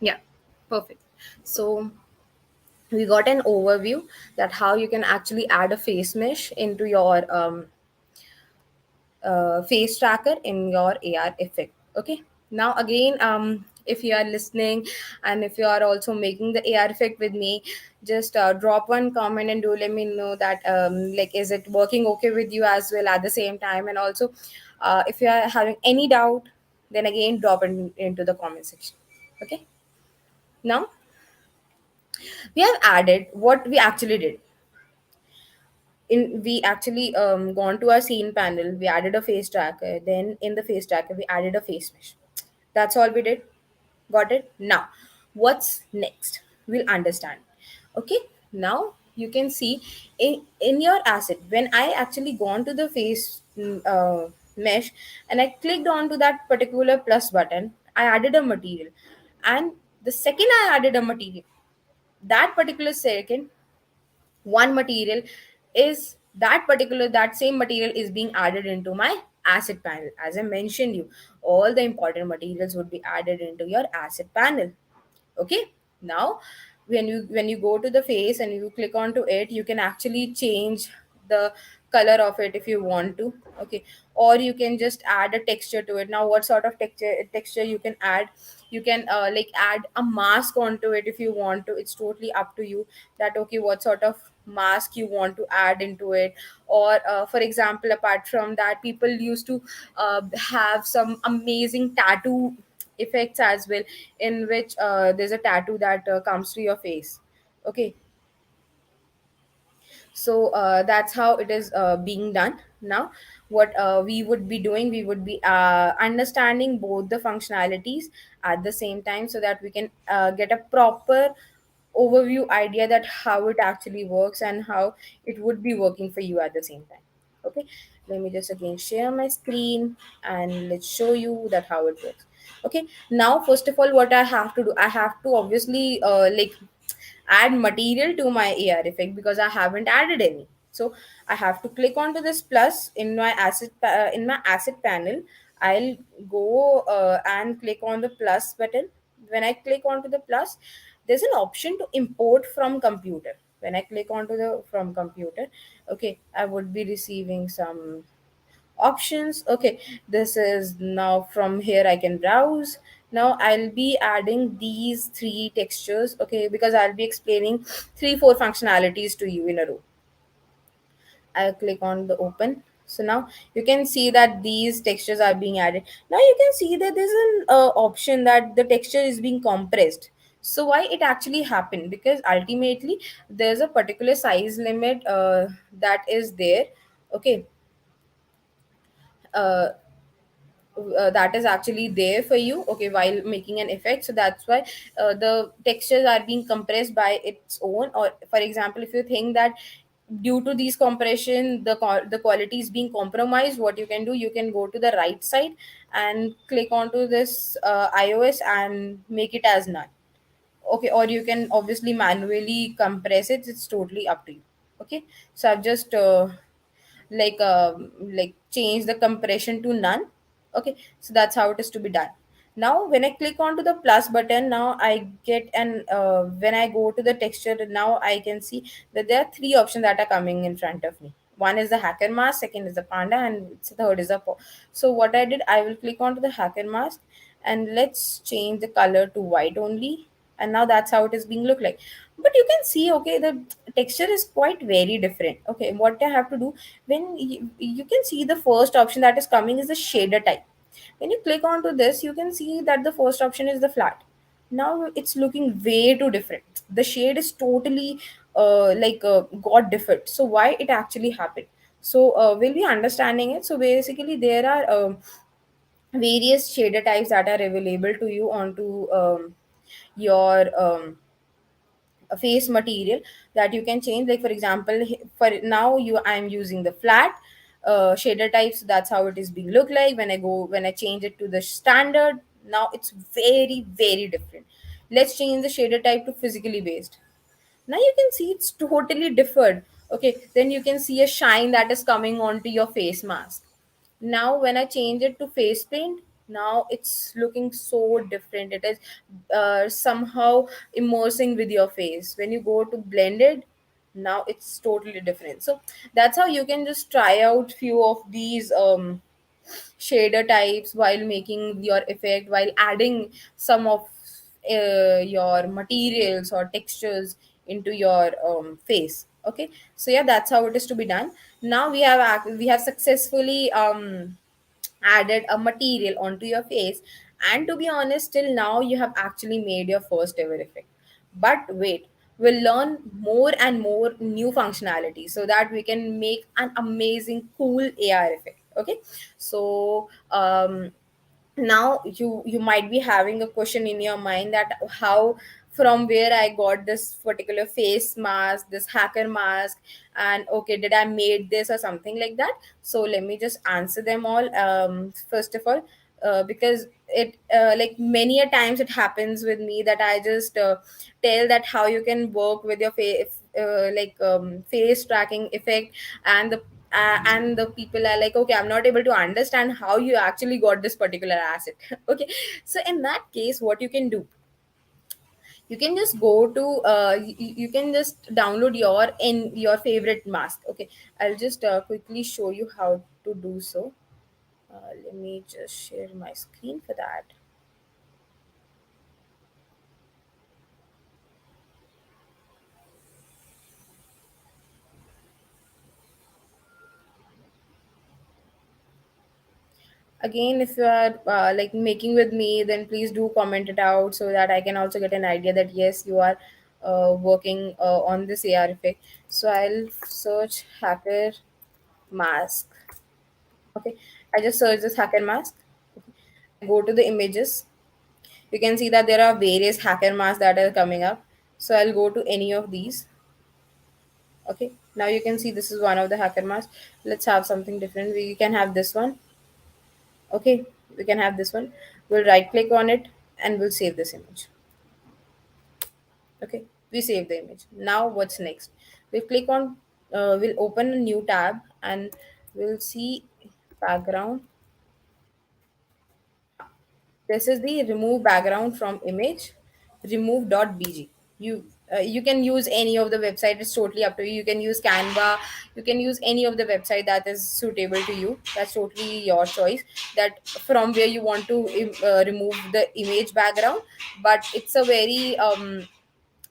Yeah, perfect. So we got an overview that how you can actually add a face mesh into your face tracker in your AR effect. Okay. Now again, if you are listening and if you are also making the AR effect with me, just drop one comment and do let me know that, like, is it working okay with you as well at the same time. And also, if you are having any doubt, then again drop it into the comment section. Okay. Now we have added what we actually did. in we actually gone to our scene panel, we added a face tracker, then in the face tracker we added a face mesh. That's all we did. Got it? Now, what's next? We'll understand. Okay, now you can see in your asset, when I actually gone to the face mesh and I clicked onto that particular plus button, I added a material. And the second I added a material, that particular second, one material is that same material is being added into my asset panel. As I mentioned you, all the important materials would be added into your asset panel. Okay, now when you go to the face and you click onto it, you can actually change the color of it if you want to. Okay, or you can just add a texture to it. Now what sort of texture you can add? You can like add a mask onto it if you want to. It's totally up to you that okay, what sort of mask you want to add into it. Or for example, apart from that, people used to have some amazing tattoo effects as well, in which there's a tattoo that comes to your face. Okay, so that's how it is being done. Now what we would be doing, we would be understanding both the functionalities at the same time, so that we can get a proper overview idea that how it actually works and how it would be working for you at the same time. Okay, let me just again share my screen and let's show you that how it works. Okay, now first of all, what I have to do, I have to obviously like add material to my AR effect, because I haven't added any. So I have to click onto this plus in my in my asset panel. I'll go and click on the plus button. When I click onto the plus, there's an option to import from computer. When I click onto the from computer, okay, I would be receiving some options. Okay, this is now from here I can browse. Now I'll be adding these three textures, okay, because I'll be explaining 3 4 functionalities to you in a row. I'll click on the open. So now you can see that these textures are being added. Now you can see that there's an option that the texture is being compressed. So why it actually happened? Because ultimately there's a particular size limit that is there. Okay, uh, that is actually there for you, okay, while making an effect. So that's why the textures are being compressed by its own. Or for example, if you think that due to these compression the quality is being compromised, what you can do, you can go to the right side and click onto this iOS and make it as none. Okay, or you can obviously manually compress it. It's totally up to you. Okay, so I've just like change the compression to none. Okay, so that's how it is to be done. Now when I click onto the plus button, now I get an when I go to the texture, now I can see that there are three options that are coming in front of me. One is the hacker mask, second is the panda, and third is the so what I did, I will click onto the hacker mask and let's change the color to white only. And now that's how it is being look like. But you can see, okay, the texture is quite very different. Okay, what I have to do, when you can see the first option that is coming is the shader type. When you click onto this, you can see that the first option is the flat. Now it's looking way too different. The shade is totally got different. So why it actually happened? So we'll be understanding it. So basically there are various shader types that are available to you onto your a face material that you can change. Like for example, for now you I'm using the flat shader types. That's how it is being look like. When I change it to the standard, now it's very very different. Let's change the shader type to physically based. Now you can see it's totally differed. Okay, then you can see a shine that is coming onto your face mask. Now when I change it to face paint, now it's looking so different. It is somehow immersing with your face. When you go to blended, now it's totally different. So that's how you can just try out few of these shader types while making your effect, while adding some of your materials or textures into your face. Okay, so yeah, that's how it is to be done. Now we have successfully added a material onto your face, and to be honest, till now you have actually made your first ever effect. But wait, will learn more and more new functionalities so that we can make an amazing cool AR effect. Okay, so now you might be having a question in your mind that how, from where I got this particular face mask, this hacker mask, and okay, did I made this or something like that. So let me just answer them all. First of all, because it like many a times it happens with me that I just tell that how you can work with your face, face tracking effect, and the people are like, okay, I'm not able to understand how you actually got this particular asset. Okay, so in that case, what you can do, you can just go to you can just download your favorite mask. Okay, I'll just quickly show you how to do so. Let me just share my screen for that. Again, if you are like making with me, then please do comment it out so that I can also get an idea that yes, you are working on this AR effect. So I'll search hacker mask. Okay, I just search this hacker mask. I go to the images. You can see that there are various hacker masks that are coming up. So I'll go to any of these. Okay, now you can see this is one of the hacker masks. Let's have something different. We can have this one. Okay, we can have this one. We'll right click on it and we'll save this image. Okay, we save the image. Now what's next? We'll click on we'll open a new tab and we'll see background. This is the remove background from image, remove.bg. You can use any of the website. It's totally up to you. You can use Canva. You can use any of the website that is suitable to you. That's totally your choice. That from where you want to remove the image background. But it's a very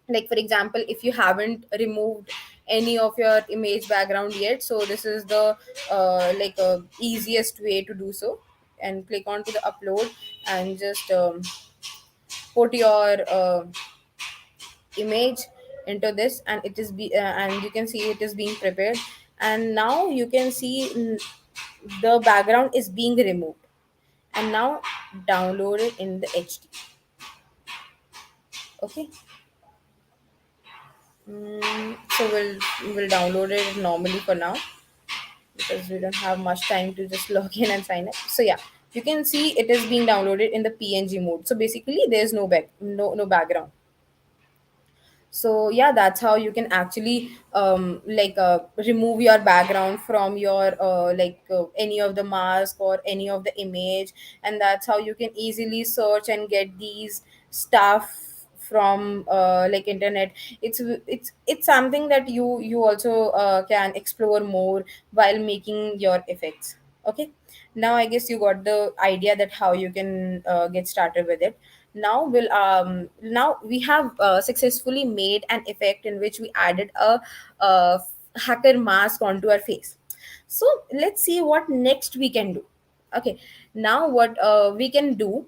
like for example, if you haven't removed any of your image background yet, so this is the easiest way to do so. And click on to the upload and just put your image into this, and and you can see it is being prepared. And now you can see the background is being removed, and now download it in the HD. Okay. So we'll download it normally for now, because we don't have much time to just log in and sign up. So yeah, you can see it is being downloaded in the PNG mode. So basically there's no background. So yeah, that's how you can actually remove your background from your any of the mask or any of the image. And that's how you can easily search and get these stuff from internet. It's something that you also can explore more while making your effects. Okay, now I guess you got the idea that how you can get started with it. Now we have successfully made an effect in which we added a hacker mask onto our face. So let's see what next we can do. Okay, now what we can do,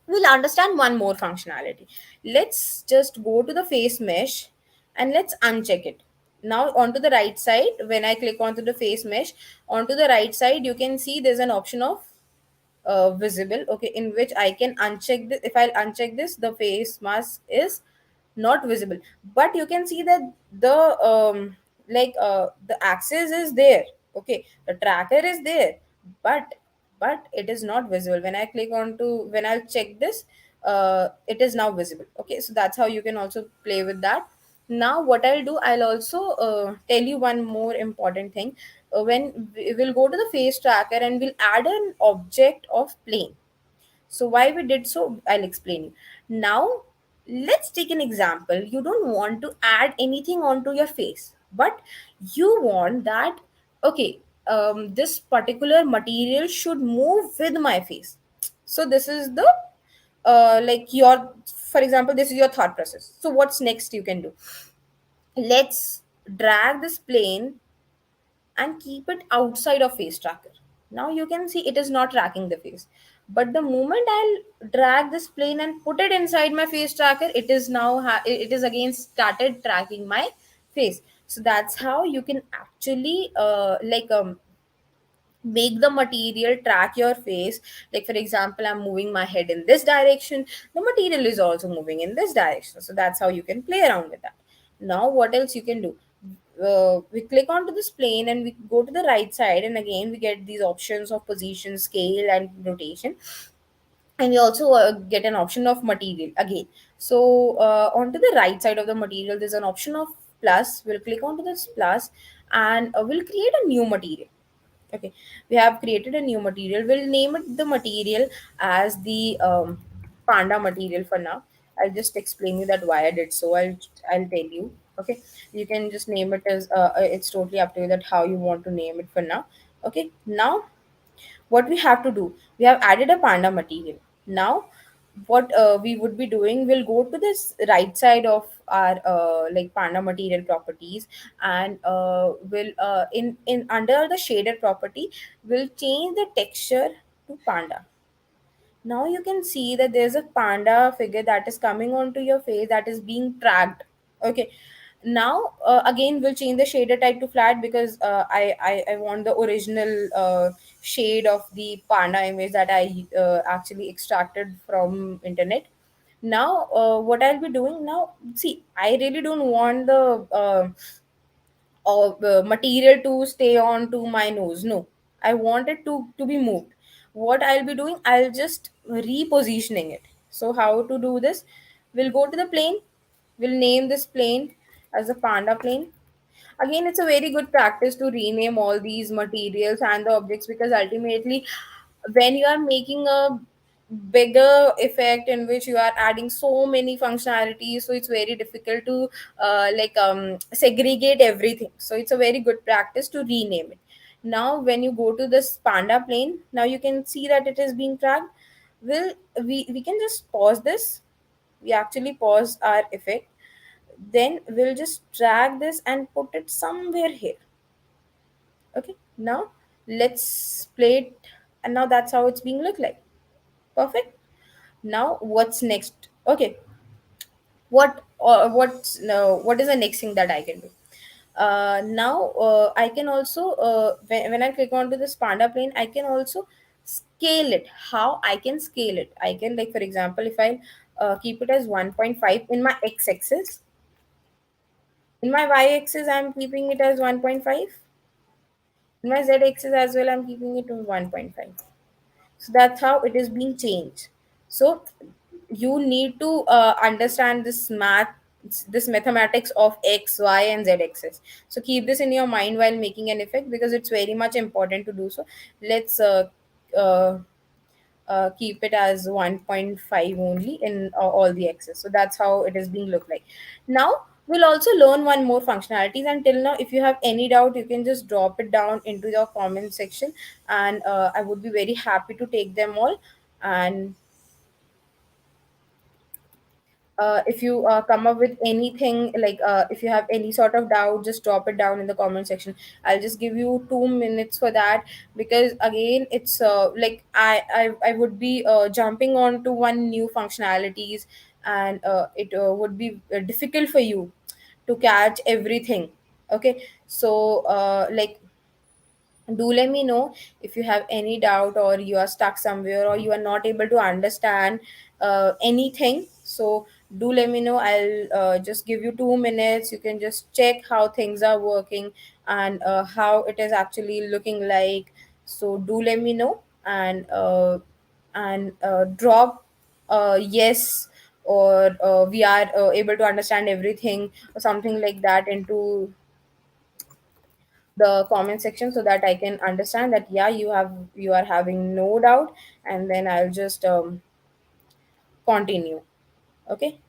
we'll understand one more functionality. Let's just go to the face mesh and let's uncheck it. Now onto the right side, when I click onto the face mesh, onto the right side you can see there's an option of visible. Okay, in which I can uncheck this. If I'll uncheck this, the face mask is not visible, but you can see that the axis is there. Okay, the tracker is there, but it is not visible. When I click on to, when I'll check this, it is now visible. Okay, so that's how you can also play with that. Now what I'll do, I'll also tell you one more important thing. When we'll go to the face tracker and we'll add an object of plane. So why we did so, I'll explain you. Now let's take an example. You don't want to add anything onto your face, but you want that, okay, this particular material should move with my face. So this is the your, for example, this is your thought process. So what's next you can do? Let's drag this plane and keep it outside of face tracker. Now you can see it is not tracking the face. But the moment I'll drag this plane and put it inside my face tracker, it is now it is again started tracking my face. So that's how you can actually make the material track your face. Like for example, I'm moving my head in this direction, the material is also moving in this direction. So that's how you can play around with that. Now what else you can do? We click onto this plane and we go to the right side, and again we get these options of position, scale, and rotation. And we also get an option of material again. So onto the right side of the material there's an option of plus. We'll click onto this plus, and we'll create a new material. Okay, we have created a new material. We'll name it the material as the panda material for now. I'll just explain you that why I did so. I'll tell you. Okay, you can just name it as it's totally up to you that how you want to name it for now. Okay, now what we have to do, we have added a panda material. Now what we would be doing, we'll go to this right side of our like panda material properties, and we'll in under the shaded property, we'll change the texture to panda. Now you can see that there's a panda figure that is coming onto your face, that is being tracked. Okay, now again we'll change the shader type to flat, because I want the original shade of the panda image that I actually extracted from internet. Now what I'll be doing now, see, I really don't want the material to stay on to my nose. No, I want it to be moved. What I'll be doing, I'll just repositioning it. So how to do this, we'll go to the plane, we'll name this plane as a panda plane. Again, it's a very good practice to rename all these materials and the objects, because ultimately when you are making a bigger effect in which you are adding so many functionalities, so it's very difficult to segregate everything. So it's a very good practice to rename it. Now when you go to this panda plane, now you can see that it is being tracked. Will we can just pause this. We actually pause our effect, then we'll just drag this and put it somewhere here. Okay, now let's play it, and now that's how it's being look like. Perfect. Now what's next? Okay, what's no, what is the next thing that I can do? Now I can also when I click onto this panda plane, I can also scale it. How I can scale it, I can, like for example, if I keep it as 1.5 in my x-axis, in my y-axis I'm keeping it as 1.5, in my z-axis as well I'm keeping it to 1.5. So that's how it is being changed. So you need to understand this math, this mathematics of x, y, and z axis. So keep this in your mind while making an effect, because it's very much important to do so. Let's uh, keep it as 1.5 only in all the x's. So that's how it is being look like. Now we'll also learn one more functionalities. Until now, if you have any doubt, you can just drop it down into your comment section, and I would be very happy to take them all. And if you come up with anything, like if you have any sort of doubt, just drop it down in the comment section. I'll just give you 2 minutes for that, because again it's I would be jumping on to one new functionalities, and it would be difficult for you to catch everything. Okay, so do let me know if you have any doubt, or you are stuck somewhere, or you are not able to understand anything. So do let me know. I'll just give you 2 minutes. You can just check how things are working, and how it is actually looking like. So do let me know, and drop yes, or we are able to understand everything, or something like that, into the comment section, so that I can understand that yeah, you are having no doubt, and then I'll just continue. Okay.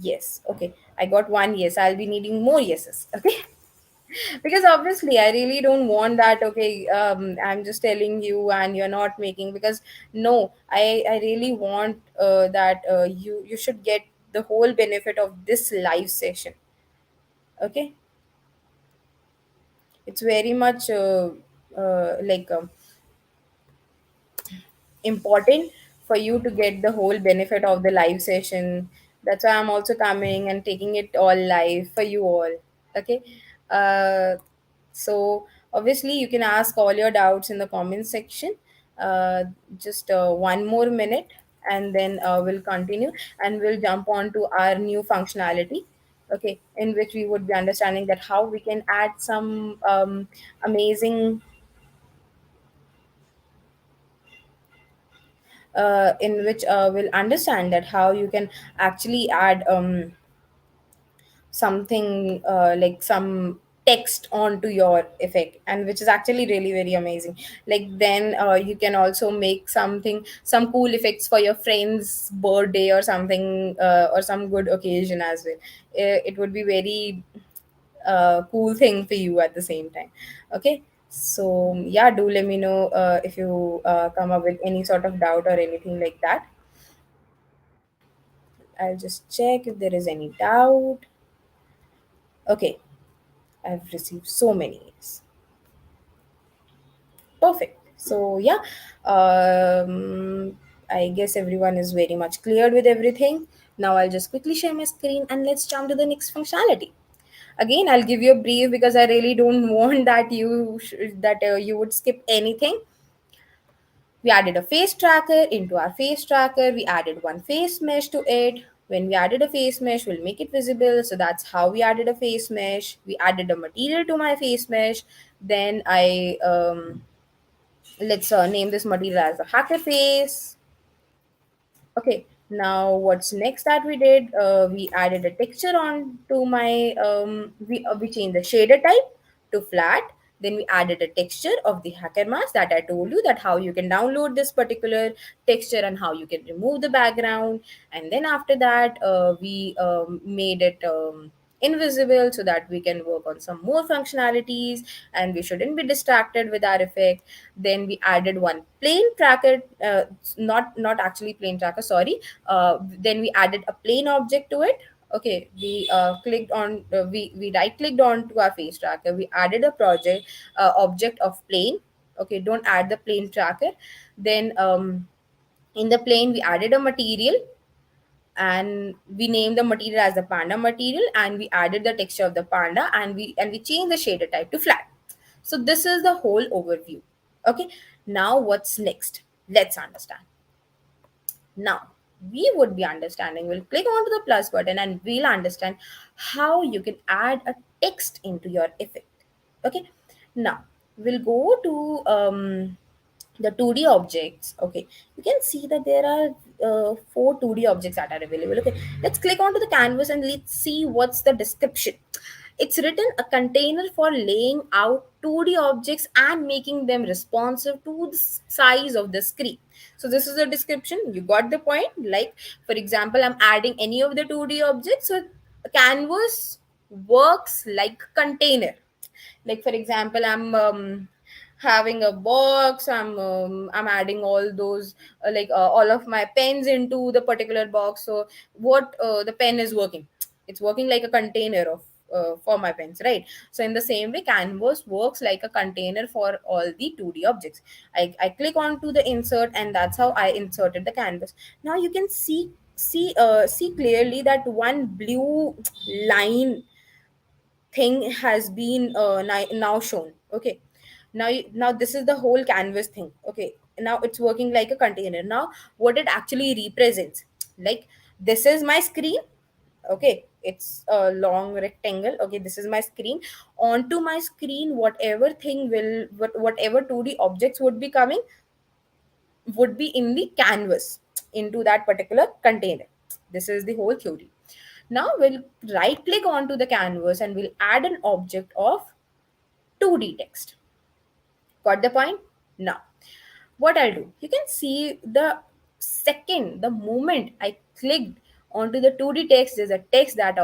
Yes. Okay. I got one yes. I'll be needing more yeses. Okay. Because obviously I really don't want that. Okay. I'm just telling you and you're not making, because no, I really want that you should get the whole benefit of this live session. Okay. It's very much like important for you to get the whole benefit of the live session. That's why I'm also coming and taking it all live for you all. Okay. uh, so obviously you can ask all your doubts in the comment section. uh, just one more minute, and then we'll continue, and we'll jump on to our new functionality. Okay, in which we would be understanding that how we can add some amazing, in which we'll understand that how you can actually add something like some text onto your effect, and which is actually really very amazing. Like then you can also make something, some cool effects for your friend's birthday or something, or some good occasion as well. It would be very cool thing for you at the same time. Okay, so yeah, do let me know if you come up with any sort of doubt or anything like that. I'll just check if there is any doubt. Okay, I've received so many. Perfect. So yeah, I guess everyone is very much cleared with everything. Now I'll just quickly share my screen and let's jump to the next functionality. Again, I'll give you a brief because I really don't want that you would skip anything. We added a face tracker into our face tracker. We added one face mesh to it. When we added a face mesh, we'll make it visible. So that's how we added a face mesh. We added a material to my face mesh. Then I let's name this material as a hacker face. Okay, now what's next that we did? We added a texture on to my we changed the shader type to flat. Then we added a texture of the hacker mask that I told you that how you can download this particular texture and how you can remove the background. And then after that, we made it invisible so that we can work on some more functionalities, and we shouldn't be distracted with our effect. Then we added one plain tracker, not actually plain tracker, sorry. Then we added a plain object to it. Okay, we clicked on we right clicked on to our face tracker. We added a project object of plain. Okay, don't add the plain tracker. Then in the plane we added a material, and we named the material as the panda material, and we added the texture of the panda, and we changed the shader type to flat. So this is the whole overview. Okay, now what's next? Let's understand. Now we would be understanding, we'll click onto the plus button and we'll understand how you can add a text into your effect. Okay, now we'll go to the 2D objects. Okay, you can see that there are four 2D objects that are available. Okay, let's click onto the canvas and let's see what's the description. It's written a container for laying out 2D objects and making them responsive to the size of the screen. So this is the description. You got the point. Like for example, I'm adding any of the 2D objects. So a canvas works like a container. Like for example, I'm having a box. I'm adding all those all of my pens into the particular box. So what the pen is working, it's working like a container of for my pens, right? So in the same way, canvas works like a container for all the 2D objects. I click onto the insert, and that's how I inserted the canvas. Now you can see clearly that one blue line thing has been now shown. Okay, now this is the whole canvas thing. Okay, now it's working like a container. Now what it actually represents, like this is my screen. Okay, it's a long rectangle. Okay, this is my screen. Onto my screen, whatever 2D objects would be coming would be in the canvas into that particular container. This is the whole theory. Now we'll right click onto the canvas and we'll add an object of 2D text. Got the point? Now, what I'll do, you can see the moment I clicked onto the 2D text, there's a text that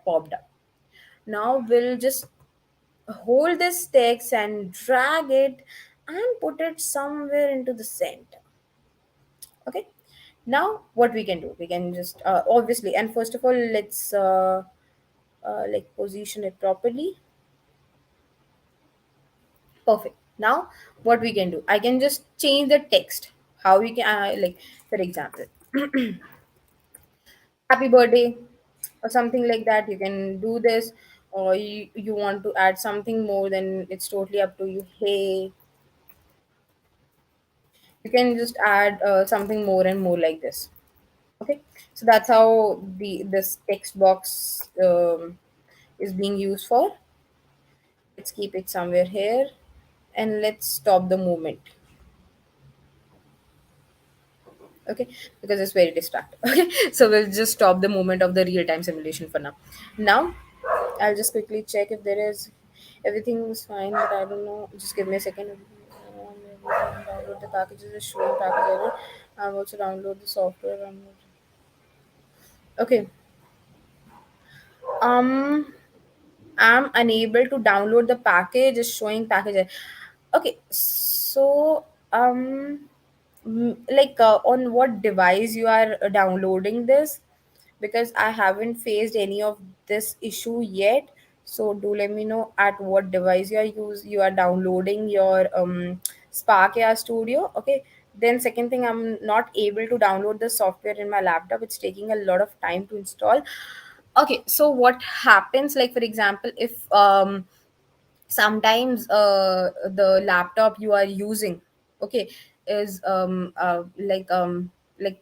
popped up. Now we'll just hold this text and drag it and put it somewhere into the center. Okay, now what we can do, we can just obviously, and first of all, let's like position it properly. Perfect. Now what we can do, I can just change the text. how we can like, for example, happy birthday or something like that, you can do this. Or you want to add something more, then it's totally up to you. Hey, you can just add something more and more like this. Okay, so that's how the this text box is being used for. Let's keep it somewhere here, and let's stop the movement. Okay, because it's very distracting. Okay, so we'll just stop the movement of the real-time simulation for now. I'll just quickly check if there is everything is fine, but I don't know. Just give me a second. Download the packages, is showing package error. I'm also download the software. Okay. Um, I'm unable to download the package. Is showing package error. Okay, so on what device you are downloading this, because I haven't faced any of this issue yet. So do let me know at what device you are downloading your Spark AI Studio. Okay, then second thing, I'm not able to download the software in my laptop. It's taking a lot of time to install. Okay, so what happens, like for example, if sometimes the laptop you are using, okay, is like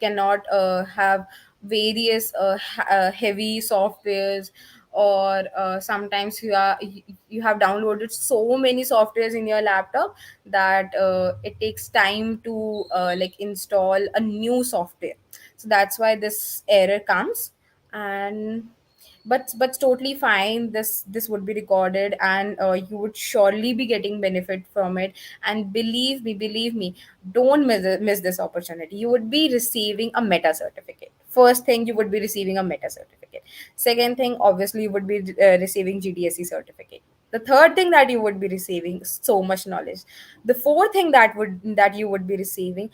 cannot have various heavy softwares, or sometimes you have downloaded so many softwares in your laptop that it takes time to like install a new software. So that's why this error comes. And but totally fine, this would be recorded, and you would surely be getting benefit from it. And believe me, don't miss this opportunity. You would be receiving a meta certificate. First thing, you would be receiving a meta certificate. Second thing, obviously you would be receiving GDSC certificate. The third thing that you would be receiving so much knowledge. The fourth thing that you would be receiving,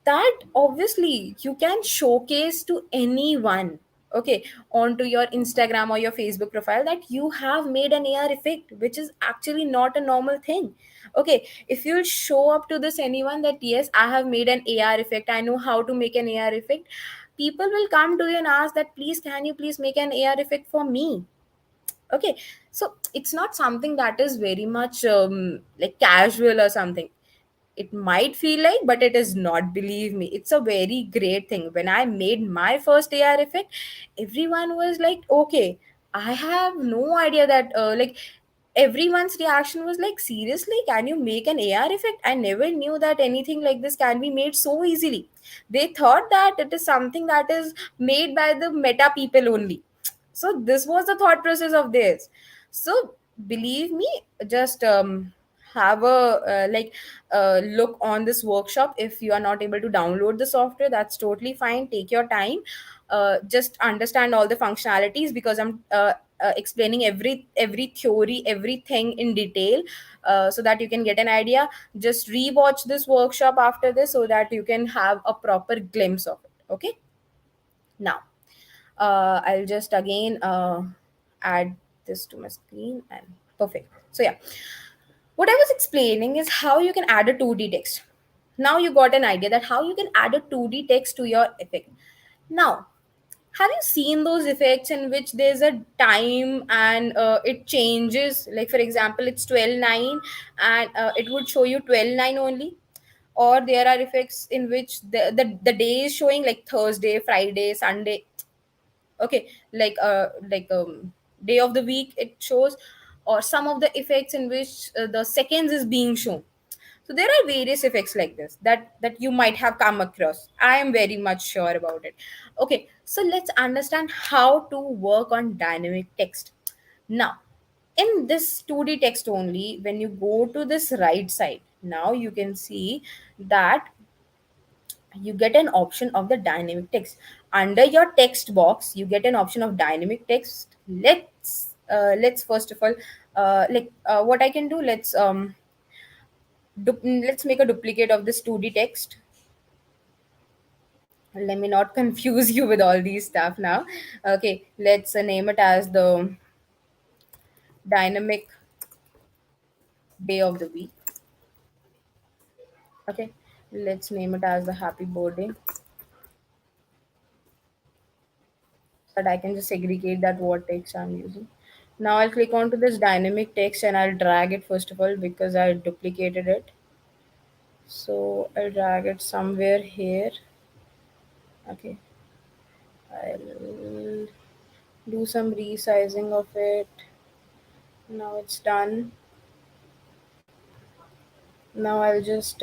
that obviously you can showcase to anyone, okay, onto your Instagram or your Facebook profile, that you have made an AR effect, which is actually not a normal thing. Okay, if you show up to this anyone that yes, I have made an AR effect, I know how to make an AR effect, people will come to you and ask that, please, can you please make an AR effect for me? Okay, so it's not something that is very much like casual or something. It might feel like, but it is not. Believe me, it's a very great thing. When I made my first AR effect, everyone was like, okay, I have no idea that like everyone's reaction was like, seriously, can you make an AR effect? I never knew that anything like this can be made so easily. They thought that it is something that is made by the meta people only. So this was the thought process of this. So believe me, just have a look on this workshop. If you are not able to download the software, that's totally fine. Take your time. Just understand all the functionalities, because I'm explaining every theory, everything in detail, so that you can get an idea. Just rewatch this workshop after this, so that you can have a proper glimpse of it. Okay, now I'll just again add this to my screen, and perfect. So yeah, what I was explaining is how you can add a 2D text. Now you got an idea that how you can add a 2D text to your effect. Now, have you seen those effects in which there's a time and it changes? Like for example, it's 12:09, and it would show you 12:09 only. Or there are effects in which the day is showing like Thursday, Friday, Sunday. Okay, day of the week it shows. Or some of the effects in which the seconds is being shown. So there are various effects like this that you might have come across. I am very much sure about it. Okay, so let's understand how to work on dynamic text. Now, in this 2D text only, when you go to this right side, now you can see that you get an option of the dynamic text. Under your text box, you get an option of dynamic text. Let's first of all what I can do, let's make a duplicate of this 2D text. Let me not confuse you with all these stuff now. Okay, let's name it as the dynamic day of the week. Okay, Let's name it as the happy birthday, so that I can just segregate that what text I'm using. Now I'll click onto this dynamic text and I'll drag it first of all because I duplicated it. So I'll drag it somewhere here. Okay, I'll do some resizing of it. Now it's done. Now I'll just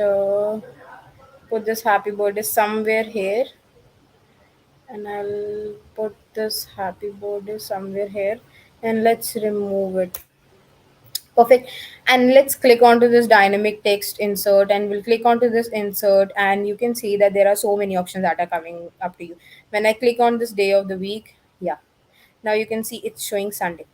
put this happy birthday somewhere here, and I'll put this happy birthday somewhere here, and let's remove it. Perfect. And let's click onto this dynamic text insert, and we'll click onto this insert, and you can see that there are so many options that are coming up to you. When I click on this day of the week, yeah, now you can see it's showing Sunday.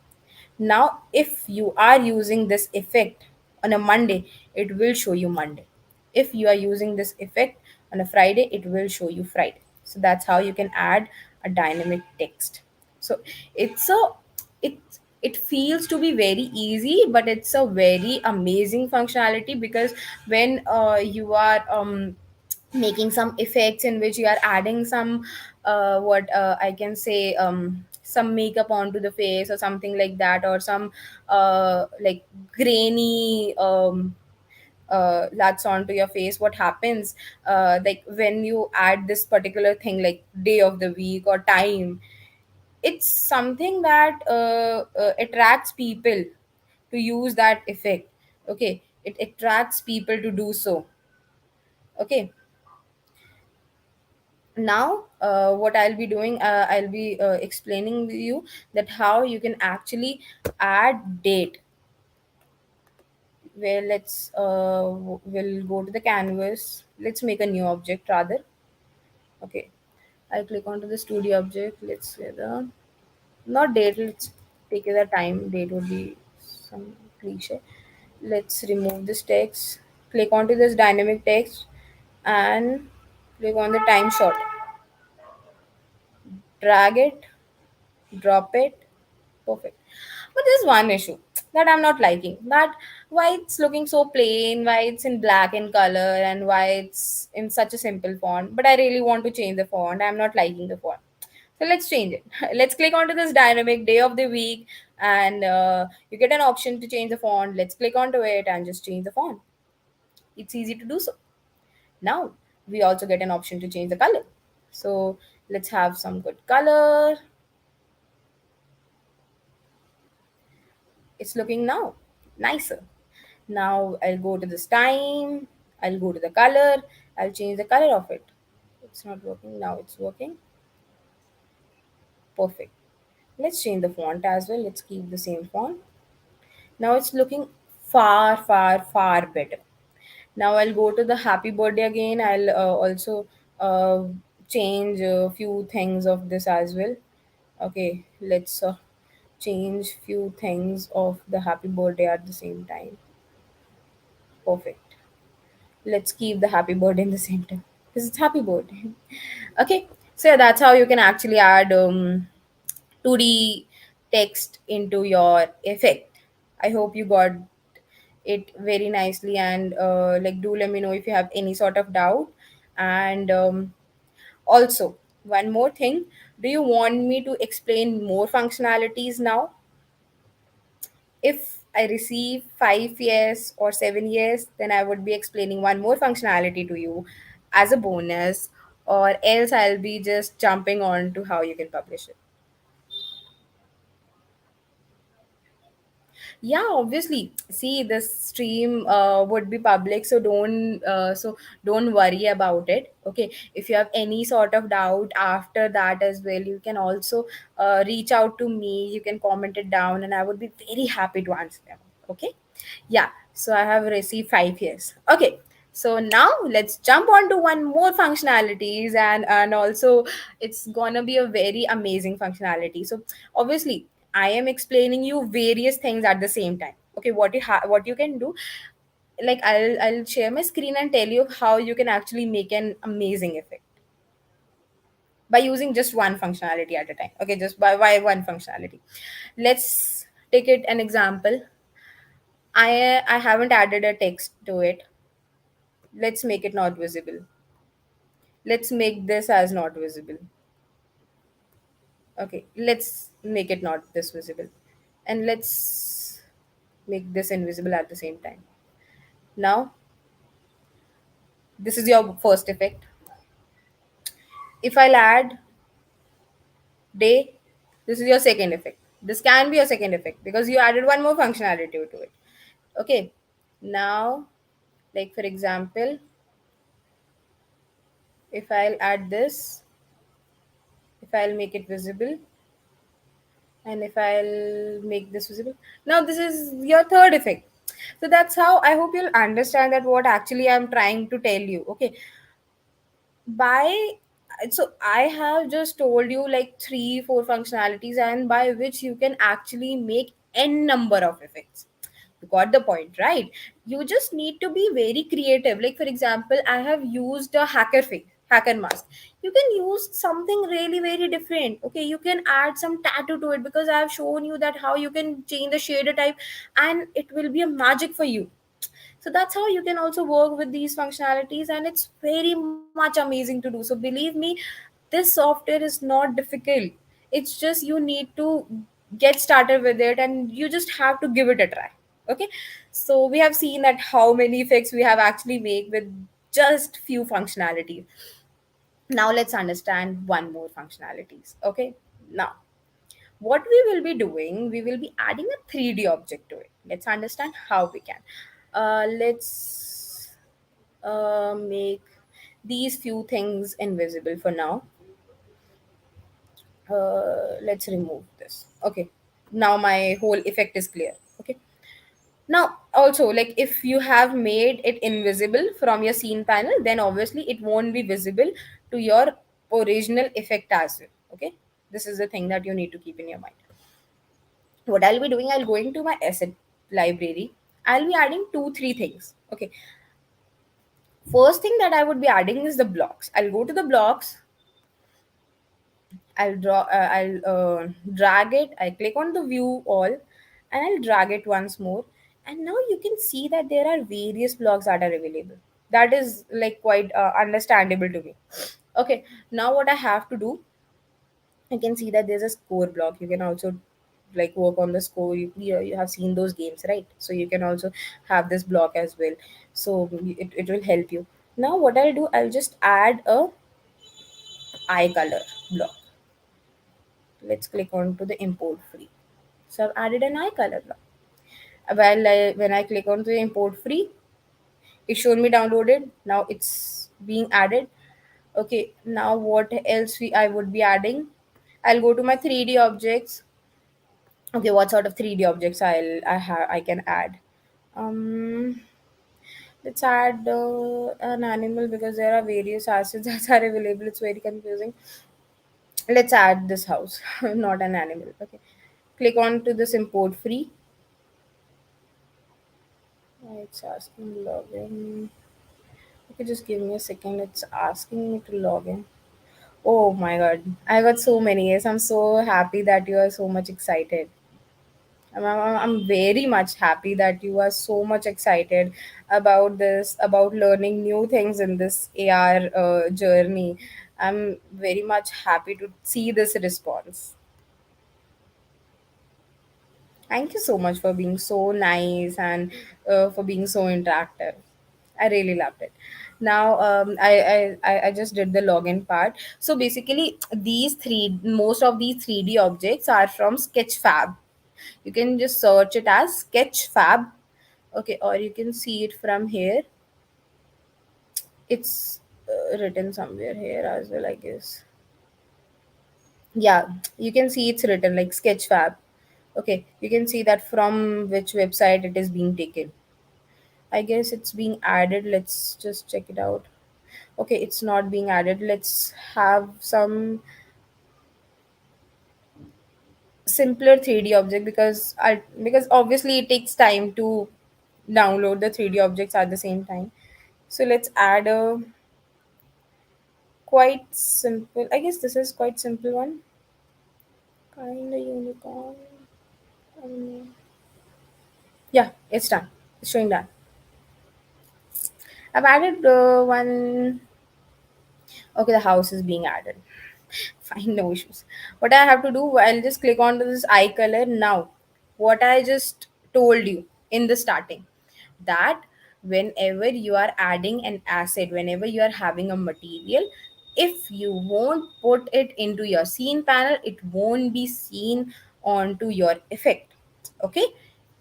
Now, if you are using this effect on a Monday, it will show you Monday. If you are using this effect on a Friday, it will show you Friday. So that's how you can add a dynamic text. So it's a it it feels to be very easy, but it's a very amazing functionality because when you are making some effects in which you are adding some what I can say some makeup onto the face or something like that, or some like grainy lats onto your face. What happens like when you add this particular thing like day of the week or time, it's something that attracts people to use that effect. Okay, it attracts people to do so. Okay, now what I'll be doing, I'll be explaining to you that how you can actually add date. Where let's we'll go to the canvas. Let's make a new object rather. Okay, I'll click onto the studio object. Let's say the not date, let's take the time. Date would be some cliche. Let's remove this text, click onto this dynamic text, and click on the time short, drag it, drop it. Perfect. But there's one issue that I'm not liking. That why it's looking so plain, why it's in black in color, and why it's in such a simple font. But I really want to change the font. I'm not liking the font. So let's change it. Let's click onto this dynamic day of the week, and you get an option to change the font. Let's click onto it and just change the font. It's easy to do so. Now we also get an option to change the color. So let's have some good color. It's looking now nicer. Now I'll go to this time, I'll go to the color, I'll change the color of it. It's not working, now it's working. Perfect. Let's change the font as well. Let's keep the same font. Now it's looking far, far, far better. Now I'll go to the happy birthday again. I'll also uh, change a few things of this as well. Okay, let's change few things of the happy birthday at the same time. Perfect. Let's keep the happy birthday in the same time because it's happy birthday. Okay, so yeah, that's how you can actually add 2D text into your effect. I hope you got it very nicely, and like do let me know if you have any sort of doubt. And also one more thing, do you want me to explain more functionalities now? If I receive 5 years or 7 years, then I would be explaining one more functionality to you as a bonus, or else I'll be just jumping on to how you can publish it. Yeah, obviously. See, this stream would be public, so don't worry about it. Okay, if you have any sort of doubt after that as well, you can also reach out to me. You can comment it down, and I would be very happy to answer them. Okay, yeah. So I have received 5 years. Okay. So now let's jump on to one more functionalities, and also it's gonna be a very amazing functionality. So obviously I am explaining you various things at the same time. Okay, what you can do, like I'll share my screen and tell you how you can actually make an amazing effect by using just one functionality at a time. Okay, just by one functionality. Let's take it an example. I haven't added a text to it, Let's make it not visible. Let's make this as not visible. Okay, let's make it not this visible. And let's make this invisible at the same time. Now, this is your first effect. If I'll add day, this is your second effect. This can be your second effect because you added one more functionality to it. Okay, now, like for example, if I'll add this, if I'll make it visible, and if I'll make this visible, now this is your third effect. So that's how I hope you'll understand that what actually I'm trying to tell you. Okay, by so I have just told you like 3 4 functionalities, and by which you can actually make n number of effects. You got the point, right? You just need to be very creative. Like for example, I have used a hacker face, hacker mask. You can use something really very different. Okay, you can add some tattoo to it because I have shown you that how you can change the shader type, and it will be a magic for you. So that's how you can also work with these functionalities, and it's very much amazing to do. So believe me, this software is not difficult. It's just you need to get started with it, and you just have to give it a try. Okay, so we have seen that how many effects we have actually made with just few functionalities. Now let's understand one more functionalities. Okay, now what we will be doing, we will be adding a 3D object to it. Let's understand how we can. Let's make these few things invisible for now. Let's remove this. Okay, now my whole effect is clear. Okay, now also, like if you have made it invisible from your scene panel, then obviously it won't be visible to your original effect as well. Okay, this is the thing that you need to keep in your mind. What I'll be doing, I'll go into my asset library. I'll be adding 2 3 things. Okay, first thing that I would be adding is the blocks. I'll go to the blocks. I'll drag it. I click on the view all, and I'll drag it once more. And now you can see that there are various blocks that are available. That is like quite understandable to me. Okay, now what I have to do, you can see that there's a score block. You can also like work on the score. You have seen those games, right? So you can also have this block as well. So it will help you. Now what I'll do, I'll just add a eye color block. Let's click on to the import free. So I've added an eye color block. When I click on the import free, it showed me downloaded. Now it's being added. Okay, now what else I would be adding? I'll go to my 3D objects. Okay, what sort of 3D objects I can add? Um, let's add an animal because there are various assets that are available. It's very confusing. Let's add this house, not an animal. Okay, click on to this import free. It's asking login. Okay, just give me a second. It's asking me to log in. Oh my god, I got so many. Yes, I'm so happy that you are so much excited. I'm very much happy that you are so much excited about this, about learning new things in this AR journey. I'm very much happy to see this response. Thank you so much for being so nice and for being so interactive. I really loved it. Now, I just did the login part. So basically, most of these 3D objects are from Sketchfab. You can just search it as Sketchfab. Okay, or you can see it from here. It's written somewhere here as well, I guess. Yeah, you can see it's written like Sketchfab. Okay, you can see that from which website it is being taken. I guess it's being added. Let's just check it out. Okay, it's not being added. Let's have some simpler 3D object because obviously it takes time to download the 3D objects at the same time. So let's add a quite simple. I guess this is quite simple one. Kinda unicorn. Yeah, it's done. It's showing done. I've added one. Okay, the house is being added. Fine, no issues. What I have to do, I'll just click onto this eye color now. What I just told you in the starting, that whenever you are adding an asset, whenever you are having a material, if you won't put it into your scene panel, it won't be seen onto your effect. Okay,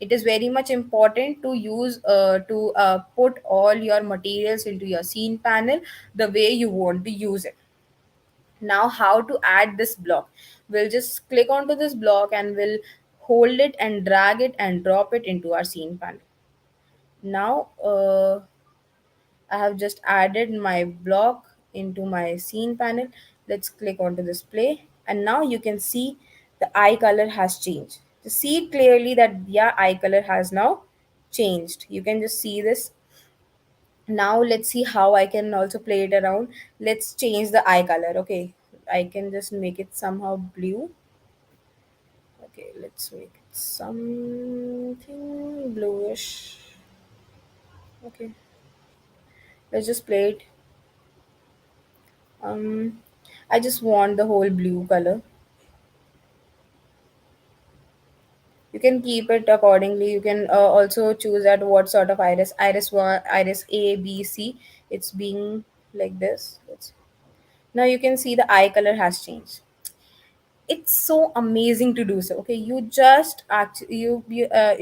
it is very much important to use to put all your materials into your scene panel the way you want to use it. Now how to add this block? We'll just click onto this block and we'll hold it and drag it and drop it into our scene panel. Now I have just added my block into my scene panel. Let's click onto this play, and now you can see the eye color has changed. To see clearly that yeah, eye color has now changed. You can just see this. Now let's see how I can also play it around. Let's change the eye color. Okay, I can just make it somehow blue. Okay, let's make it something bluish. Okay, let's just play it. I just want the whole blue color. You can keep it accordingly. You can also choose at what sort of iris one, iris A, B, C. It's being like this. Now you can see the eye color has changed. It's so amazing to do so. Okay, you just actually you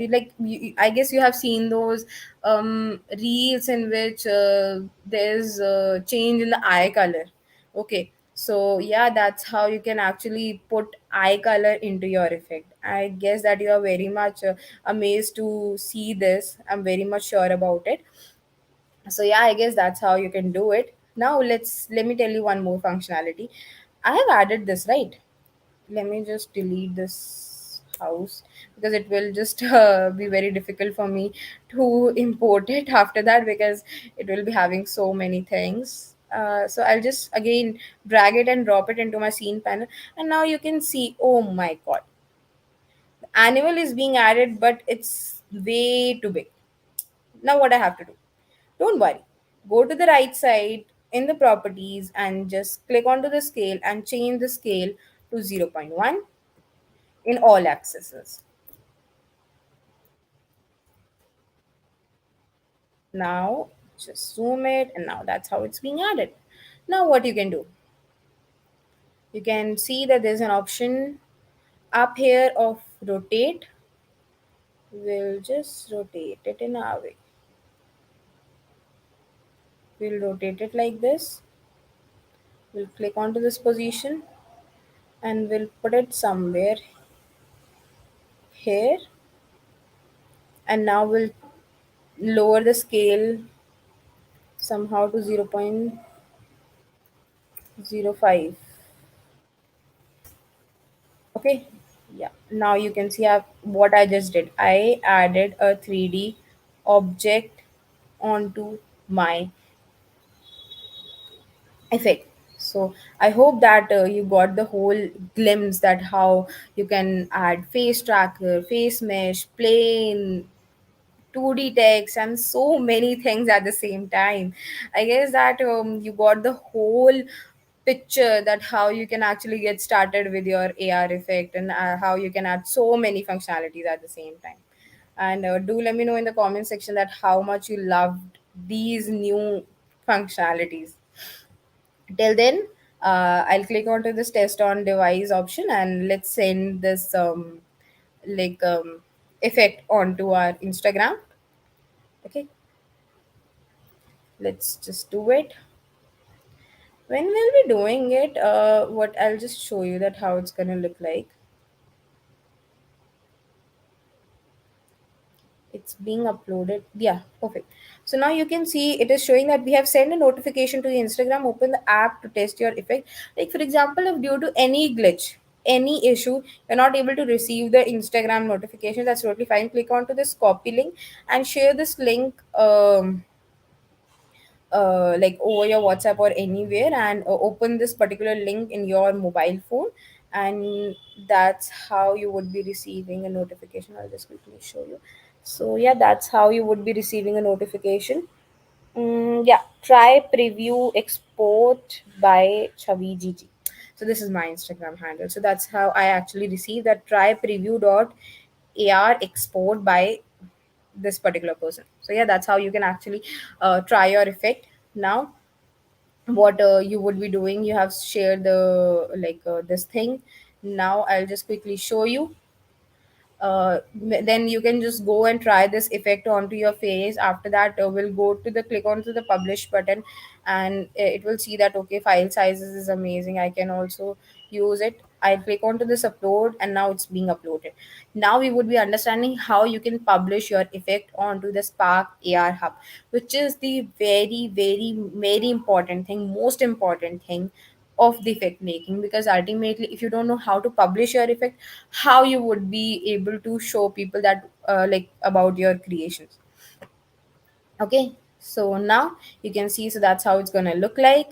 like I guess you have seen those reels in which there's a change in the eye color. Okay, so yeah, that's how you can actually put eye color into your effect. I guess that you are very much amazed to see this. I'm very much sure about it. So yeah, I guess that's how you can do it. Now let me tell you one more functionality. I have added this, right? Let me just delete this house because it will just be very difficult for me to import it after that, because it will be having so many things. So I'll just again drag it and drop it into my scene panel, and now you can see, oh my god, the animal is being added, but it's way too big. Now what I have to do, don't worry, go to the right side in the properties and just click onto the scale and change the scale to 0.1 in all accesses. Now just zoom it, and now that's how it's being added. Now what you can do, you can see that there's an option up here of rotate. We'll just rotate it in our way. We'll rotate it like this. We'll click onto this position and we'll put it somewhere here, and now we'll lower the scale somehow to 0.05. Okay, yeah, now you can see what I just did. I added a 3D object onto my effect. So I hope that you got the whole glimpse that how you can add face tracker, face mesh, plane, 2D text, and so many things at the same time. I guess that you got the whole picture that how you can actually get started with your AR effect, and how you can add so many functionalities at the same time. And do let me know in the comment section that how much you loved these new functionalities. Till then, I'll click onto this test on device option, and let's send this like effect onto our Instagram. Okay, let's just do it. When we'll be doing it, what I'll just show you that how it's gonna look like. It's being uploaded. Yeah, perfect. So now you can see it is showing that we have sent a notification to the Instagram. Open the app to test your effect. Like for example, if due to any glitch, any issue, you're not able to receive the Instagram notification, that's totally fine. Click onto this copy link and share this link like over your WhatsApp or anywhere, and open this particular link in your mobile phone, and that's how you would be receiving a notification. I'll just quickly show you. So yeah, that's how you would be receiving a notification. Yeah, try preview export by Chavi GG. So this is my Instagram handle. So that's how I actually received that try preview dot AR export by this particular person. So yeah, that's how you can actually try your effect. Now what you would be doing, you have shared the this thing. Now I'll just quickly show you. Then you can just go and try this effect onto your face. After that, we'll go to the click onto the publish button, and it will see that okay, file sizes is amazing, I can also use it. I click onto this upload, and now it's being uploaded. Now we would be understanding how you can publish your effect onto the Spark AR Hub, which is the very very very important thing, most important thing of the effect making. Because ultimately, if you don't know how to publish your effect, how you would be able to show people that about your creations. Okay, so now you can see, so that's how it's gonna look like.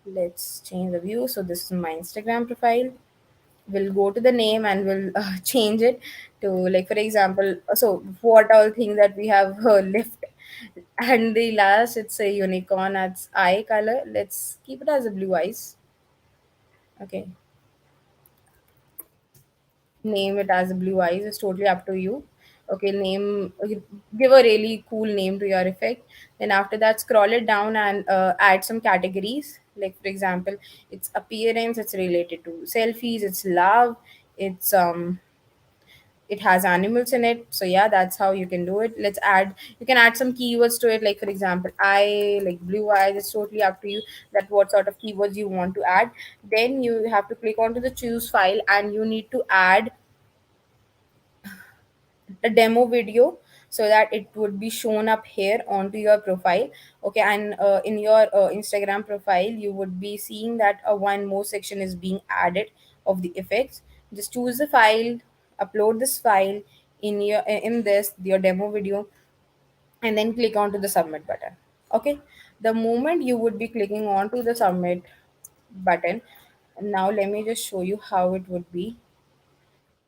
Let's change the view. So this is my Instagram profile. We'll go to the name and we'll change it to, like, for example, so what all things that we have left. And the last, it's a unicorn as eye color. Let's keep it as a blue eyes. Okay, name it as blue eyes, it's totally up to you. Okay, name, okay, give a really cool name to your effect. Then after that, scroll it down and add some categories. Like for example, it's appearance, it's related to selfies, it's love, it's it has animals in it. So yeah, that's how you can do it. Let's add, you can add some keywords to it. Like for example, I like blue eyes, it's totally up to you that what sort of keywords you want to add. Then you have to click onto the choose file, and you need to add a demo video so that it would be shown up here onto your profile. Okay, and in your Instagram profile, you would be seeing that one more section is being added of the effects. Just choose the file, upload this file in your demo video, and then click onto the submit button. Okay, the moment you would be clicking onto the submit button, now let me just show you how it would be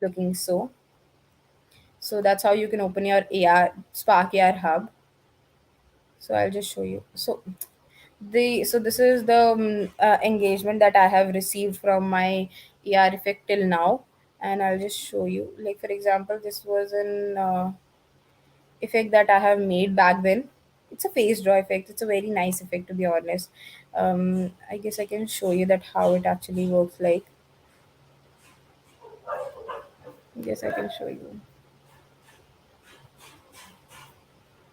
looking. So that's how you can open your AR Spark AR Hub. So I'll just show you. So this is the engagement that I have received from my AR effect till now, and I'll just show you. Like for example, this was an effect that I have made back then. It's a face draw effect. It's a very nice effect, to be honest. I guess I can show you that how it actually works. Like, yes, I can show you.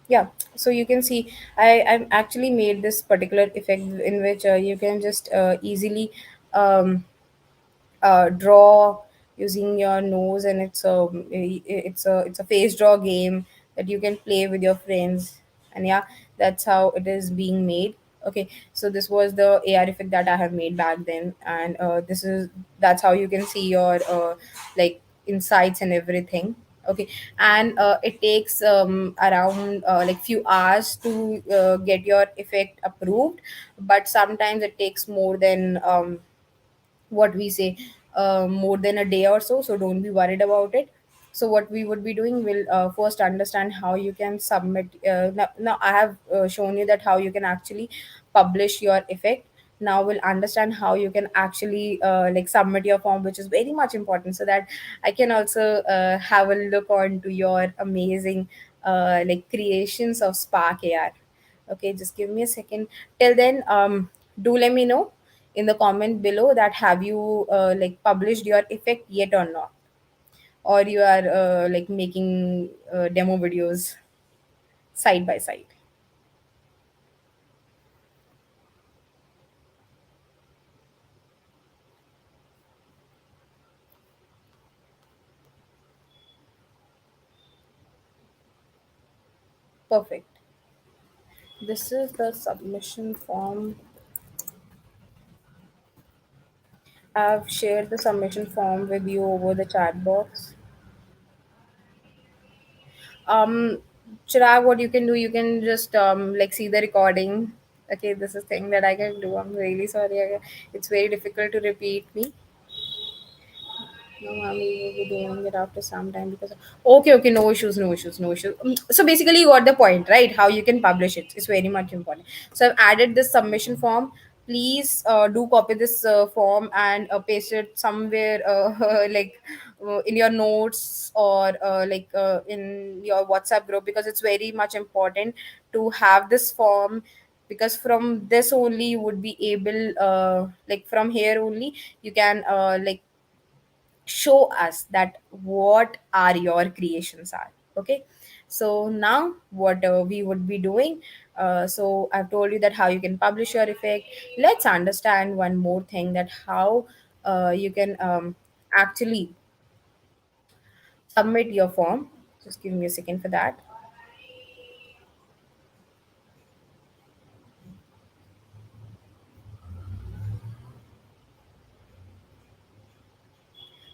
Yeah, so you can see I've actually made this particular effect in which you can just easily um, draw using your nose, and it's a face draw game that you can play with your friends. And yeah, that's how it is being made. Okay, so this was the AR effect that I have made back then, and that's how you can see your like insights and everything. Okay, and it takes around like few hours to get your effect approved, but sometimes it takes more than what we say more than a day or so. So don't be worried about it. So what we would be doing, will first understand how you can submit. Now I have shown you that how you can actually publish your effect. Now we'll understand how you can actually like submit your form, which is very much important, so that I can also have a look on to your amazing like creations of Spark AR. Okay, just give me a second. Till then, do let me know in the comment below that have you like published your effect yet or not, or you are like making demo videos side by side. Perfect. This is the submission form. I've shared the submission form with you over the chat box. um Chirag, what you can do, you can just like see the recording. Okay, this is thing that I can do. I'm really sorry. It's very difficult to repeat me. No, ma'am, we will be doing it after some time because. Okay, okay, no issues, no issues, no issues. So basically, you got the point, right? How you can publish it is very much important. So I've added this submission form. Please do copy this form and paste it somewhere, like in your notes or in your WhatsApp group, because it's very much important to have this form, because from this only you would be able, like from here only you can show us that what are your creations are. Okay, so now what we would be doing, so I've told you that how you can publish your effect. Let's understand one more thing, that how you can actually submit your form. Just give me a second for that.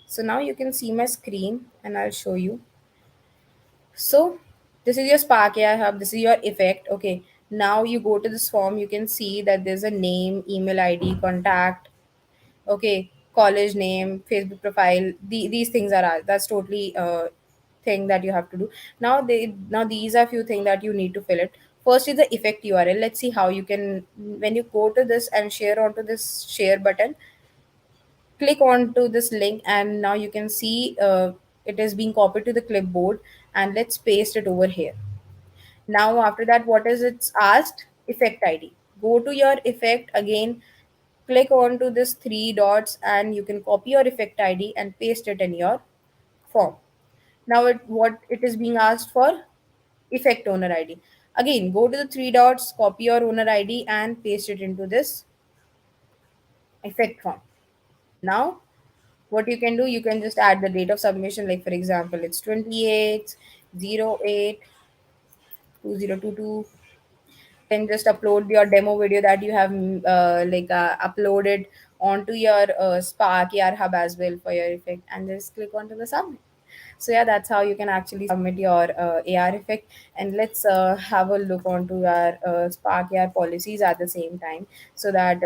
So now you can see my screen and I'll show you. So this is your Spark AI Hub. This is your effect. Okay. Now you go to this form. You can see that there's a name, email ID, contact. Okay, college name, Facebook profile. These things are ours. That's totally thing that you have to do. Now these are few things that you need to fill it. First is the effect URL. Let's see how you can, when you go to this and share onto this share button, click onto this link and now you can see it is being copied to the clipboard, and let's paste it over here. Now after that, what is it's asked? Effect ID. Go to your effect again, click onto this three dots and you can copy your effect ID and paste it in your form. Now what it is being asked for? Effect owner ID. Again, go to the three dots, copy your owner ID and paste it into this effect form. Now what you can do, you can just add the date of submission, like for example it's 28/08/2022. Then just upload your demo video that you have uploaded onto your Spark AR hub as well for your effect, and just click onto the submit. So yeah, that's how you can actually submit your AR effect. And let's have a look onto our Spark AR policies at the same time, so that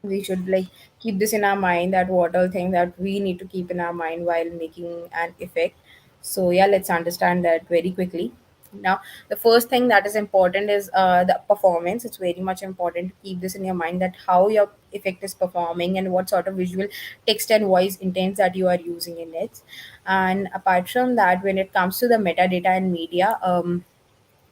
we should like keep this in our mind, that what all things that we need to keep in our mind while making an effect. So yeah, let's understand that very quickly. Now the first thing that is important is the performance. It's very much important to keep this in your mind, that how your effect is performing and what sort of visual, text and voice intents that you are using in it. And apart from that, when it comes to the metadata and media,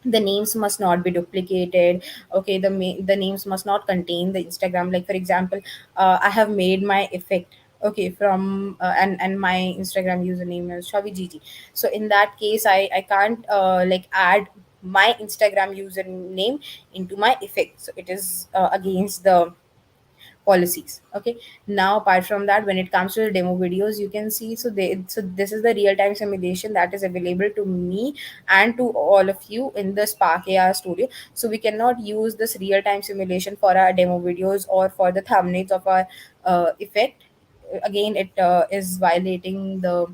the names must not be duplicated. Okay, the names must not contain the Instagram. Like for example, I have made my effect, okay, from and my Instagram username is Shavi Gigi. So in that case, I can't add my Instagram username into my effect, so it is against the policies. Okay, now apart from that, when it comes to the demo videos, you can see, so this is the real time simulation that is available to me and to all of you in the Spark AR studio. So we cannot use this real time simulation for our demo videos or for the thumbnails of our effect. Again, it is violating the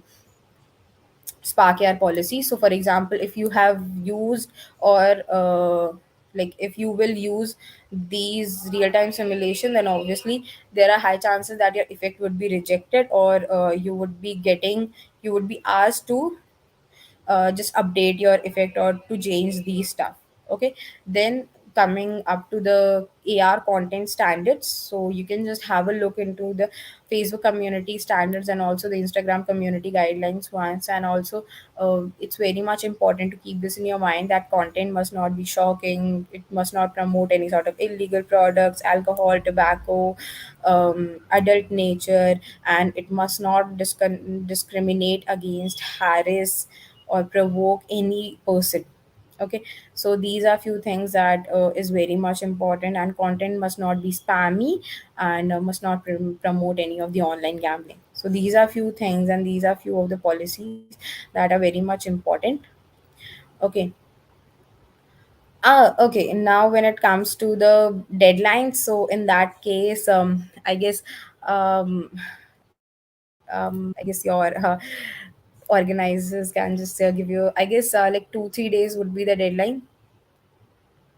Spark AR policy. So, for example, if you have used or if you will use these real time simulation, then obviously there are high chances that your effect would be rejected, or you would be asked to just update your effect or to change these stuff. Okay, then coming up to the AR content standards, so you can just have a look into the Facebook community standards and also the Instagram community guidelines once. And also it's very much important to keep this in your mind, that content must not be shocking, it must not promote any sort of illegal products, alcohol, tobacco, adult nature, and it must not discriminate against, harass or provoke any person. Okay, so these are few things that is very much important, and content must not be spammy and must not promote any of the online gambling. So these are few things and these are few of the policies that are very much important. Okay. Okay, now when it comes to the deadlines, so in that case, I guess your organizers can just give you, I guess, like 2 3 days would be the deadline,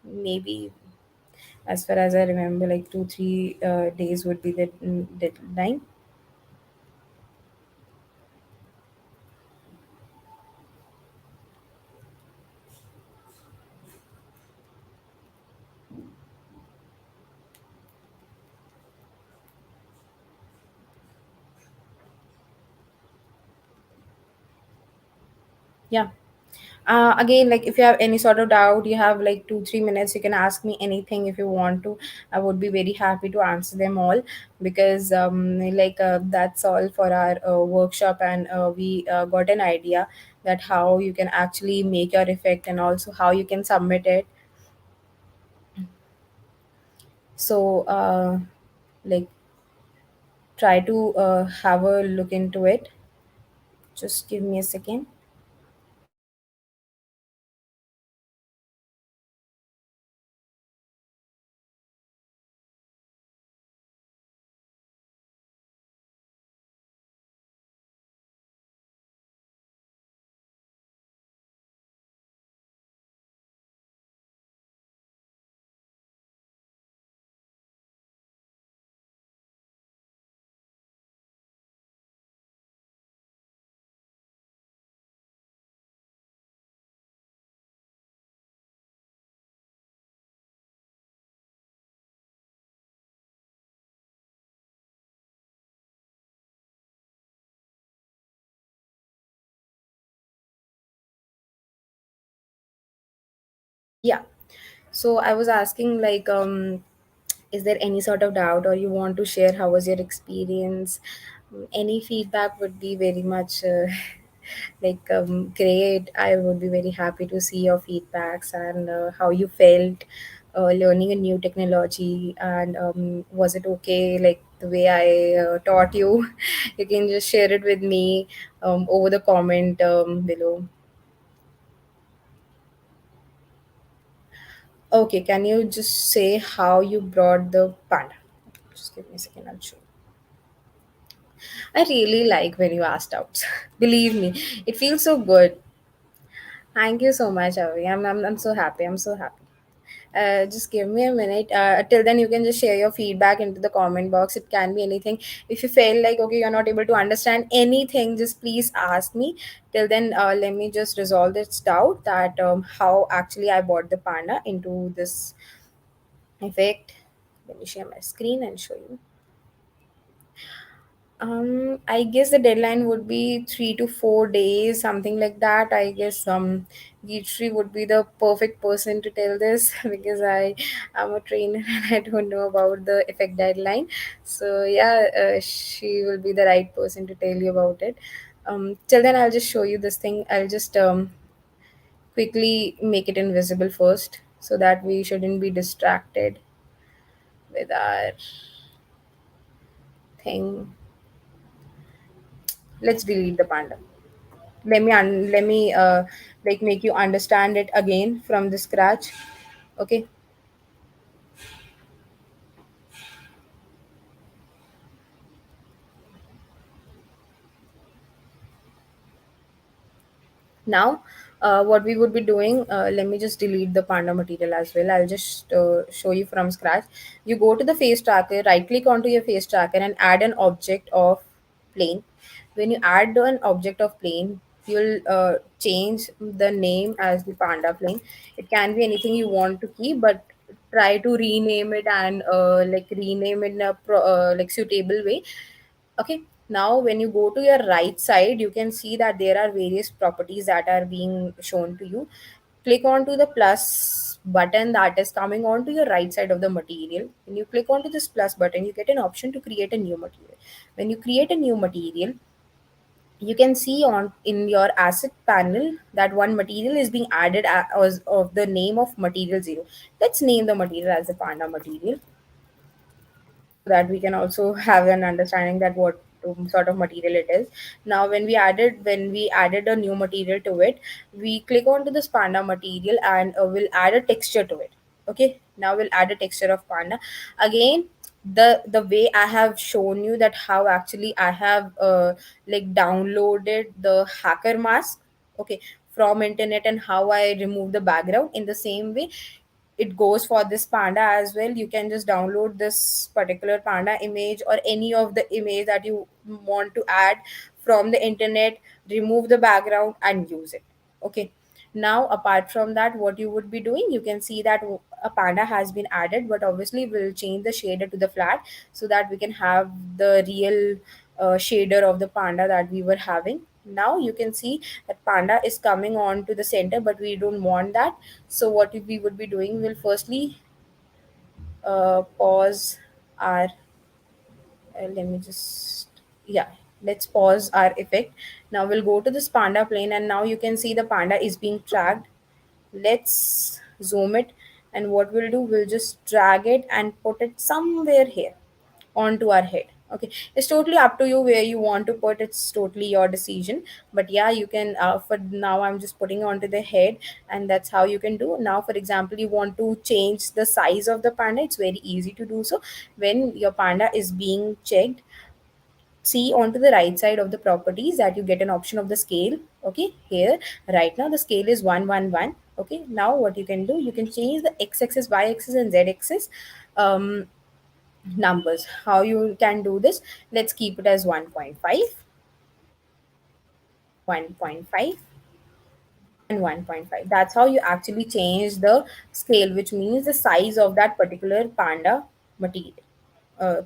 maybe. As far as I remember, like 2 3 days would be the deadline. Yeah. Again, like if you have any sort of doubt, you have like 2 3 minutes, you can ask me anything if you want to. I would be very happy to answer them all, because that's all for our workshop, and we got an idea that how you can actually make your effect and also how you can submit it. So like try to have a look into it. Just give me a second. Yeah. So I was asking, like, is there any sort of doubt, or you want to share how was your experience? Any feedback would be very much great. I would be very happy to see your feedbacks and how you felt learning a new technology, and was it okay, like the way I taught you? You can just share it with me over the comment below. Okay, can you just say how you brought the panda? Just give me a second, I'll show you. I really like when you ask doubts. Believe me, it feels so good. Thank you so much, Avi. I'm so happy. I'm so happy. Just give me a minute. Till then, you can just share your feedback into the comment box. It can be anything. If you feel like, okay, you're not able to understand anything, just please ask me. Till then, let me just resolve this doubt that how actually I bought the panda into this effect. Let me share my screen and show you. I guess the deadline would be 3 to 4 days, something like that. I guess Geetri would be the perfect person to tell this because I am a trainer and I don't know about the effect deadline. So yeah, she will be the right person to tell you about it. Till then, I'll just show you this thing. I'll just quickly make it invisible first so that we shouldn't be distracted with our thing. Let's delete the panda. Let me like make you understand it again from the scratch. Okay. Now what we would be doing, let me just delete the panda material as well. I'll just show you from scratch. You go to the face tracker, right click onto your face tracker and add an object of plane. When you add an object of plane, you'll change the name as the panda plane. It can be anything you want to keep, but try to rename it and rename it in a suitable way. Okay, now when you go to your right side, you can see that there are various properties that are being shown to you. Click onto the plus button that is coming onto your right side of the material. When you click onto this plus button, you get an option to create a new material. When you create a new material, you can see on in your asset panel that one material is being added as of the name of material 0. Let's name the material as the panda material, so that we can also have an understanding that what sort of material it is. Now when we added a new material to it, we click onto this panda material and we'll add a texture to it. Okay, now we'll add a texture of panda. Again, the way I have shown you that how actually I have downloaded the hacker mask, okay, from internet, and how I remove the background, in the same way it goes for this panda as well. You can just download this particular panda image or any of the image that you want to add from the internet, remove the background and use it. Okay, now apart from that, what you would be doing, you can see that a panda has been added, but obviously we'll change the shader to the flat so that we can have the real shader of the panda that we were having. Now you can see that panda is coming on to the center, but we don't want that. So what we would be doing, we'll firstly pause our let me just, yeah, let's pause our effect. Now we'll go to this panda plane, and now you can see the panda is being tracked. Let's zoom it, and what we'll do, we'll just drag it and put it somewhere here onto our head. Okay, it's totally up to you where you want to put, it's totally your decision. But yeah, you can for now I'm just putting onto the head, and that's how you can do. Now for example, you want to change the size of the panda, it's very easy to do so. When your panda is being checked, see onto the right side of the properties that you get an option of the scale. Okay, here right now the scale is 111. Okay, now what you can do, you can change the x-axis, y-axis and z-axis numbers. How you can do this, let's keep it as 1.5, 1.5 and 1.5. That's how you actually change the scale, which means the size of that particular panda material,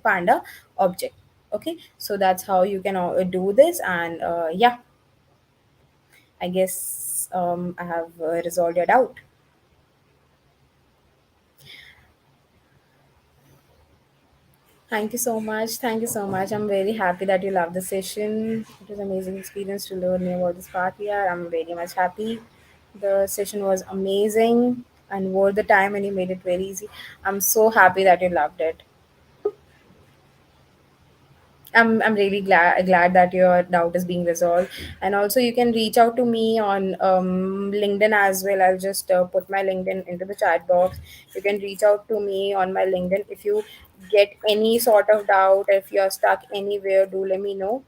panda object. Okay, so that's how you can do this. And yeah, I guess I have resolved your doubt. Thank you so much. Thank you so much. I'm very happy that you loved the session. It was an amazing experience to learn more about this part here. I'm very much happy. The session was amazing and worth the time, and you made it very easy. I'm so happy that you loved it. I'm really glad that your doubt is being resolved. And also you can reach out to me on LinkedIn as well. I'll just put my LinkedIn into the chat box. You can reach out to me on my LinkedIn if you get any sort of doubt. If you're stuck anywhere, do let me know.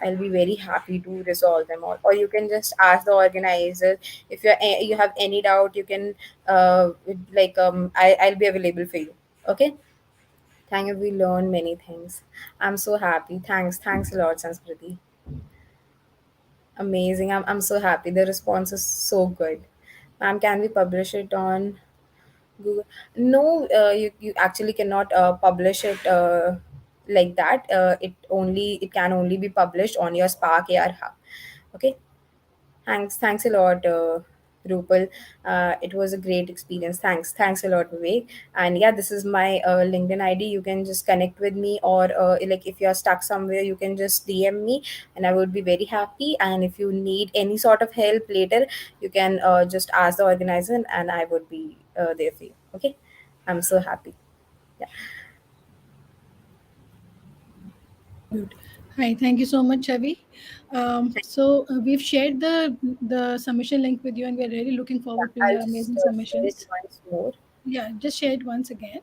I'll be very happy to resolve them all. Or you can just ask the organizer if you have any doubt. You can I'll be available for you. Okay. Thank you. We learn many things. I'm so happy. Thanks a lot, Sanskriti. Amazing. I'm so happy. The response is so good. Ma'am, can we publish it on Google? No, you actually cannot publish it like that. It can only be published on your Spark AR hub. Okay. Thanks a lot, Rupal. It was a great experience. Thanks a lot, Vivek. And yeah, this is my LinkedIn ID. You can just connect with me, or like if you're stuck somewhere, you can just DM me, and I would be very happy. And if you need any sort of help later, you can just ask the organizer, and I would be there for you. Okay, I'm so happy. Yeah. Good. Hi, thank you so much, Avi. We've shared the submission link with you, and we're really looking forward to I'll your just amazing share it submissions. once more. Yeah, just share it once again,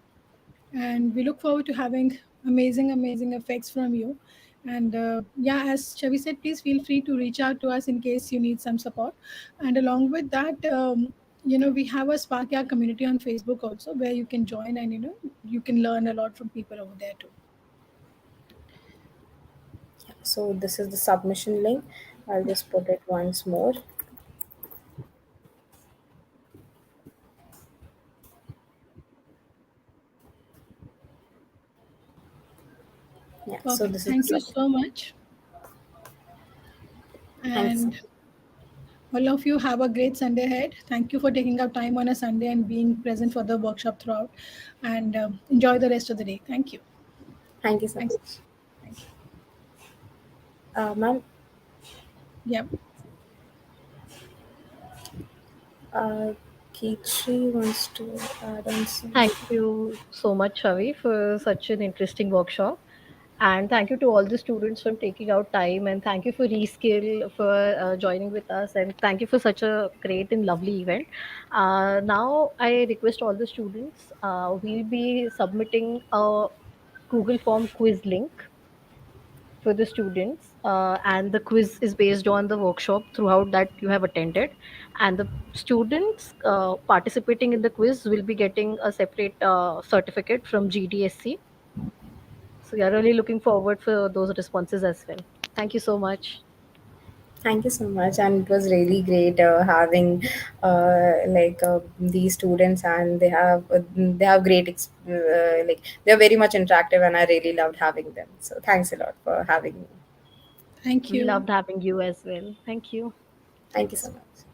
and we look forward to having amazing effects from you. And yeah, as Chavi said, please feel free to reach out to us in case you need some support. And along with that, we have a Sparkia community on Facebook also, where you can join, and you can learn a lot from people over there too. So this is the submission link. I'll just put it once more. Yeah. So Perfect. this is the Thank you submission. so much. Thanks. And all of you have a great Sunday ahead. Thank you for taking out time on a Sunday and being present for the workshop throughout. And enjoy the rest of the day. Thank you. Thank you so Thanks. much. Thank you. Ma'am, Yep. Keetri wants to add on Thank something. you so much, Chavi, for such an interesting workshop. And thank you to all the students for taking out time. And thank you for Reskill for joining with us. And thank you for such a great and lovely event. Now, I request all the students, we'll be submitting a Google Form quiz link for the students, and the quiz is based on the workshop throughout that you have attended, and the students participating in the quiz will be getting a separate certificate from GDSC. So we are really looking forward for those responses as well. Thank you so much. Thank you so much, and it was really great having these students, and they have they're very much interactive, and I really loved having them. So thanks a lot for having me. Thank We you. loved having you as well. Thank you. Thank you so much.